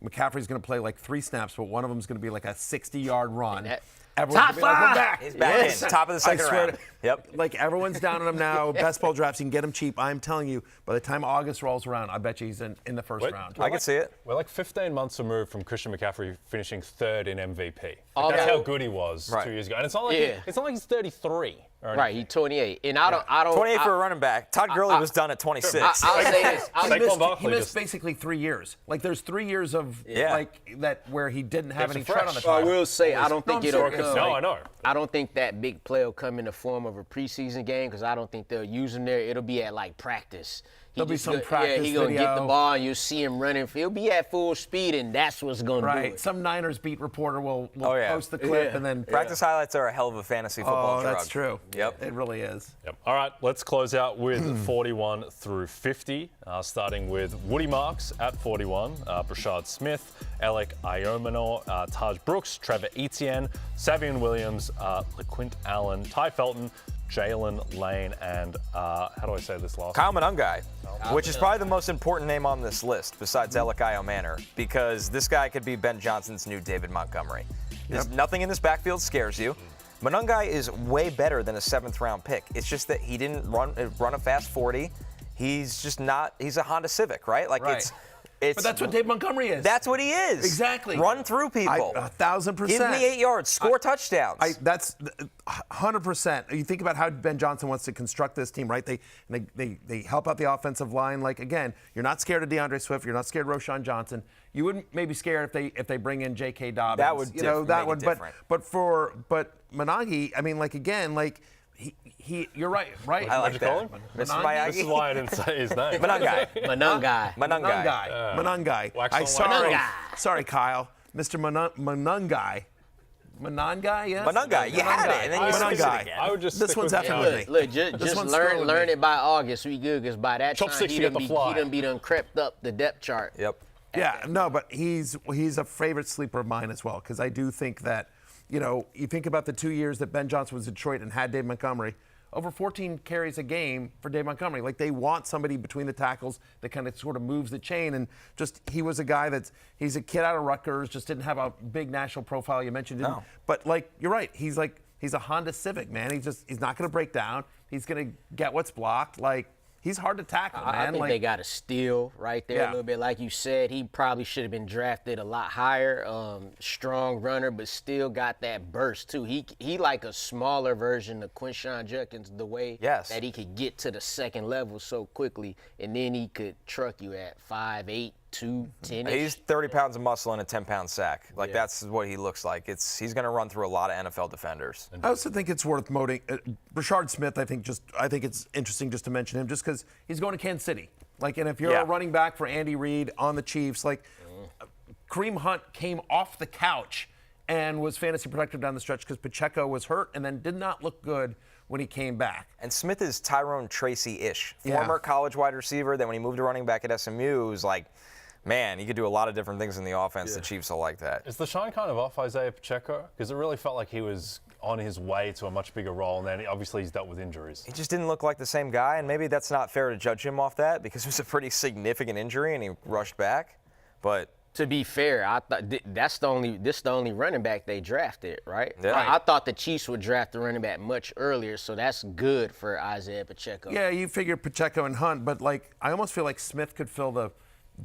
McCaffrey's going to play like 3 snaps, but one of them is going to be like a 60-yard run. Everyone's Top gonna be like, five! we're back. He's back in. Top of the second round. Yep. Like everyone's down on him now. Best ball drafts, you can get him cheap. I'm telling you, by the time August rolls around, I bet you he's in the first round. I can see it. We're like 15 months removed from Christian McCaffrey finishing 3rd in MVP. That's how good he was 2 years ago. And it's not like he's 33. Right, he's 28. And I don't 28 for a running back. Todd Gurley was done at 26. I'll say this. He missed basically 3 years. Like there's 3 years of like that where he didn't have any tread on the I tire. will say I don't think it'll come. No, I know. I don't think that big play will come in the form of a preseason game because I don't think they'll use him there. It'll be at like practice. There'll be some practice Yeah, he's going to video. get the ball and you'll see him running. He'll be at full speed and that's what's going to do it. Some Niners beat reporter will post the clip and then practice highlights are a hell of a fantasy football drug. That's true. Yep. It really is. Yep. All right, let's close out with 41 through 50, starting with Woody Marks at 41, Brashard Smith, Alec Iomanor, Taj Brooks, Trevor Etienne, Savion Williams, LaQuint Allen, Ty Felton, Jalen Lane, and how do I say this last Kyle Monangai, which is probably the most important name on this list besides Alec Iomanor, because this guy could be Ben Johnson's new David Montgomery. There's nothing in this backfield scares you. Monangai is way better than a 7th-round pick. It's just that he didn't run a fast 40. He's just not. He's a Honda Civic, right? Like it's. But that's what Dave Montgomery is. That's what he is. Exactly. Run through people. 1,000%. Give me 8 yards. Score touchdowns. That's 100%. You think about how Ben Johnson wants to construct this team, right? They help out the offensive line. Like, again, you're not scared of DeAndre Swift. You're not scared of Quinshon Judkins. You wouldn't maybe scare if they bring in J.K. Dobbins. That would make it different. But Monangai, I mean, like, again, like. You're right. I like that. This is why I didn't say his name. Monangai. Sorry, Kyle. Mr. Monangai. Monangai, yes? Monangai, you had it, and then you switched it again. I would just this one's happening with me. Look, just learn it by August. We good, because by that time, he done crept up the depth chart. Yep. Yeah, no, but he's a favorite sleeper of mine as well, because I do think that, you think about the 2 years that Ben Johnson was in Detroit and had Dave Montgomery, over 14 carries a game for Dave Montgomery. Like, they want somebody between the tackles that kind of sort of moves the chain. And just, he was a guy he's a kid out of Rutgers, just didn't have a big national profile. You mentioned it. No. But, like, you're right. He's a Honda Civic, man. He's not going to break down. He's going to get what's blocked. Like, he's hard to tackle, man. I think they got a steal right there a little bit. Like you said, he probably should have been drafted a lot higher. Strong runner, but still got that burst, too. He like a smaller version of Quinshon Judkins, the way that he could get to the second level so quickly, and then he could truck you at 5'8", 210. He's 30 pounds of muscle and a 10-pound sack. Like, that's what he looks like. He's going to run through a lot of NFL defenders. I also think it's worth noting Brashard Smith. I think it's interesting just to mention him, just because he's going to Kansas City. Like, and if you're a running back for Andy Reid on the Chiefs, like Kareem Hunt came off the couch and was fantasy productive down the stretch because Pacheco was hurt and then did not look good when he came back. And Smith is Tyrone Tracy-ish, former college wide receiver. Then when he moved to running back at SMU, it was like, man, he could do a lot of different things in the offense. The Chiefs will like that. Is the shine kind of off Isaiah Pacheco? Because it really felt like he was on his way to a much bigger role, and then obviously he's dealt with injuries. He just didn't look like the same guy, and maybe that's not fair to judge him off that because it was a pretty significant injury and he rushed back. But to be fair, I thought this the only running back they drafted, right? Yeah. I thought the Chiefs would draft the running back much earlier, so that's good for Isaiah Pacheco. Yeah, you figure Pacheco and Hunt, but like I almost feel like Smith could fill the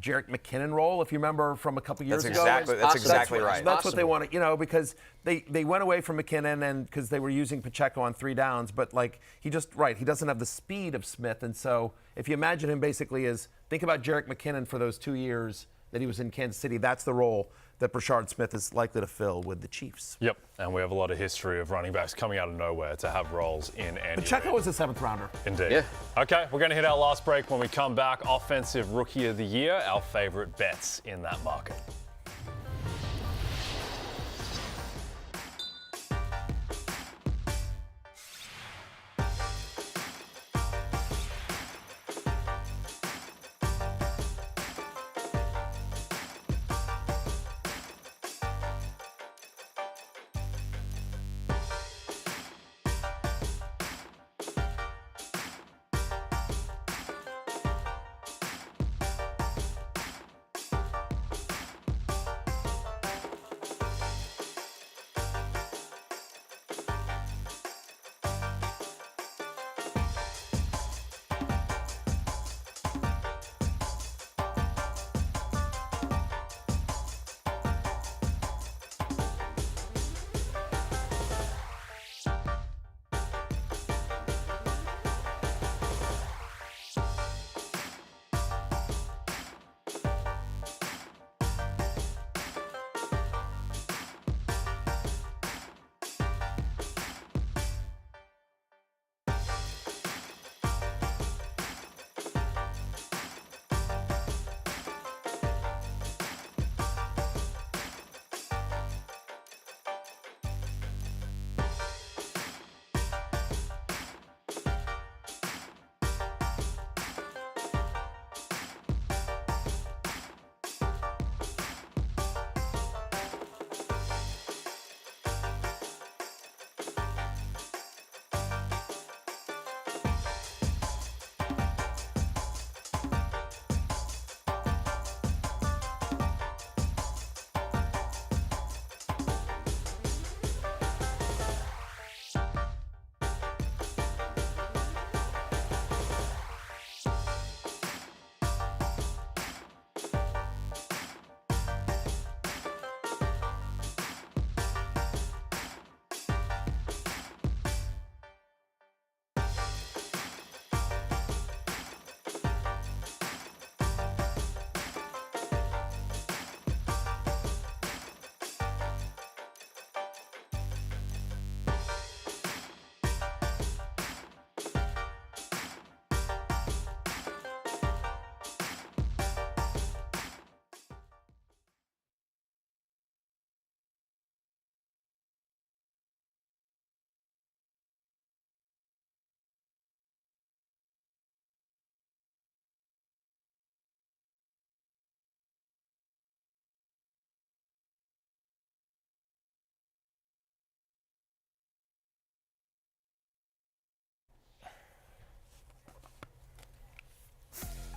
Jerick McKinnon role, if you remember from a couple years ago. That's exactly right. That's what they want to, because they went away from McKinnon and because they were using Pacheco on 3 downs, but like he doesn't have the speed of Smith, and so if you imagine him basically as think about Jerick McKinnon for those 2 years that he was in Kansas City, that's the role that Brashard Smith is likely to fill with the Chiefs. Yep, and we have a lot of history of running backs coming out of nowhere to have roles in Andy Pacheco Reid. was a 7th rounder. Indeed. Yeah. Okay, we're going to hit our last break. When we come back, Offensive Rookie of the Year, our favorite bets in that market.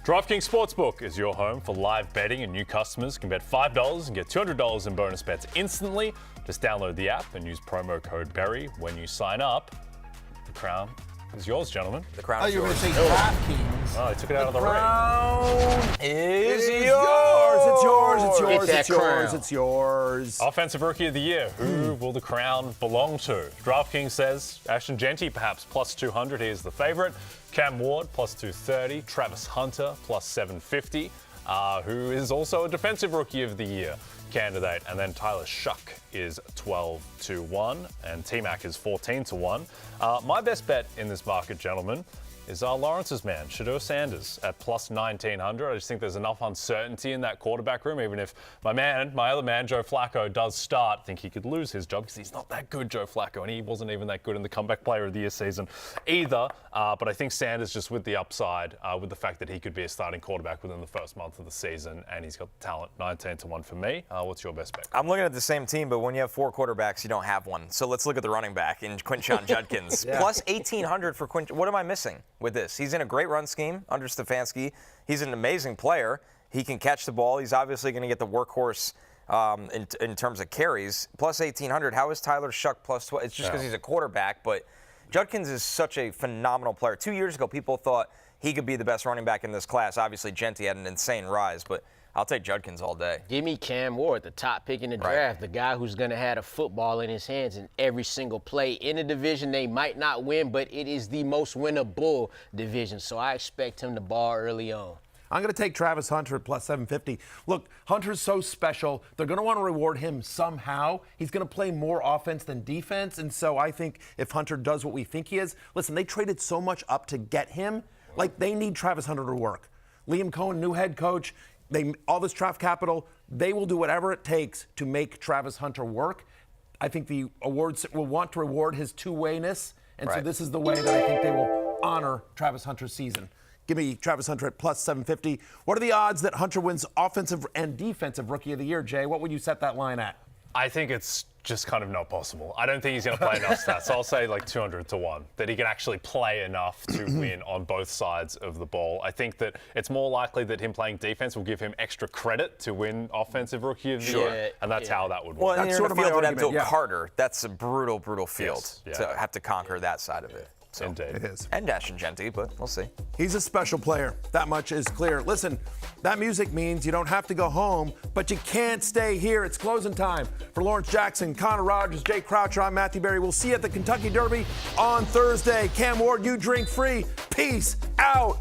DraftKings Sportsbook is your home for live betting, and new customers can bet $5 and get $200 in bonus bets instantly. Just download the app and use promo code BERRY when you sign up. The crown is yours, gentlemen. The crown is you were yours. going to say DraftKings. Oh, I took it out of the ring. Crown is It's yours. yours. It's yours. It's yours. Get that It's yours. crown. It's yours. Offensive Rookie of the Year. Who will the crown belong to? DraftKings says Ashton Jeanty, perhaps plus 200. He is the favorite. Cam Ward, plus 230. Travis Hunter, plus 750. Who is also a Defensive Rookie of the Year candidate. And then Tyler Shuck is 12-1, and T-Mac is 14-1. My best bet in this market, gentlemen, is Lawrence's man, Shedeur Sanders, at plus 1,900. I just think there's enough uncertainty in that quarterback room. Even if my other man, Joe Flacco, does start, I think he could lose his job because he's not that good, Joe Flacco, and he wasn't even that good in the comeback player of the year season either. But I think Sanders, just with the upside, with the fact that he could be a starting quarterback within the first month of the season, and he's got the talent, 19-1 for me. What's your best bet? I'm looking at the same team, but when you have 4 quarterbacks, you don't have one. So let's look at the running back in Quinshon Judkins. Plus 1,800 for Quinshon. What am I missing with this? He's in a great run scheme under Stefanski. He's an amazing player. He can catch the ball. He's obviously going to get the workhorse in terms of carries. Plus 1,800. How is Tyler Shuck plus 12? It's just because he's a quarterback, but Judkins is such a phenomenal player. 2 years ago, people thought he could be the best running back in this class. Obviously, Jeanty had an insane rise, but I'll take Judkins all day. Give me Cam Ward, the top pick in the draft, the guy who's going to have a football in his hands in every single play. In a division they might not win, but it is the most winnable division, so I expect him to ball early on. I'm going to take Travis Hunter at plus 750. Look, Hunter's so special. They're going to want to reward him somehow. He's going to play more offense than defense, and so I think if Hunter does what we think he is, listen, they traded so much up to get him. Like, they need Travis Hunter to work. Liam Cohen, new head coach. All this draft capital, they will do whatever it takes to make Travis Hunter work. I think the awards will want to reward his two-wayness, and so this is the way that I think they will honor Travis Hunter's season. Give me Travis Hunter at plus 750. What are the odds that Hunter wins Offensive and Defensive Rookie of the Year, Jay? What would you set that line at? I think it's just kind of not possible. I don't think he's going to play enough stats. So I'll say like 200-1, that he can actually play enough to win on both sides of the ball. I think that it's more likely that him playing defense will give him extra credit to win Offensive Rookie of the Year, and that's how that would work. Well, and That's you're sort in of a my field with argument, Abdul Carter. That's a brutal, brutal field to have to conquer that side of it. So. Indeed. It is. And Ashton Jeanty, but we'll see. He's a special player. That much is clear. Listen, that music means you don't have to go home, but you can't stay here. It's closing time. For Lawrence Jackson, Connor Rogers, Jay Croucher, I'm Matthew Berry. We'll see you at the Kentucky Derby on Thursday. Cam Ward, you drink free. Peace out.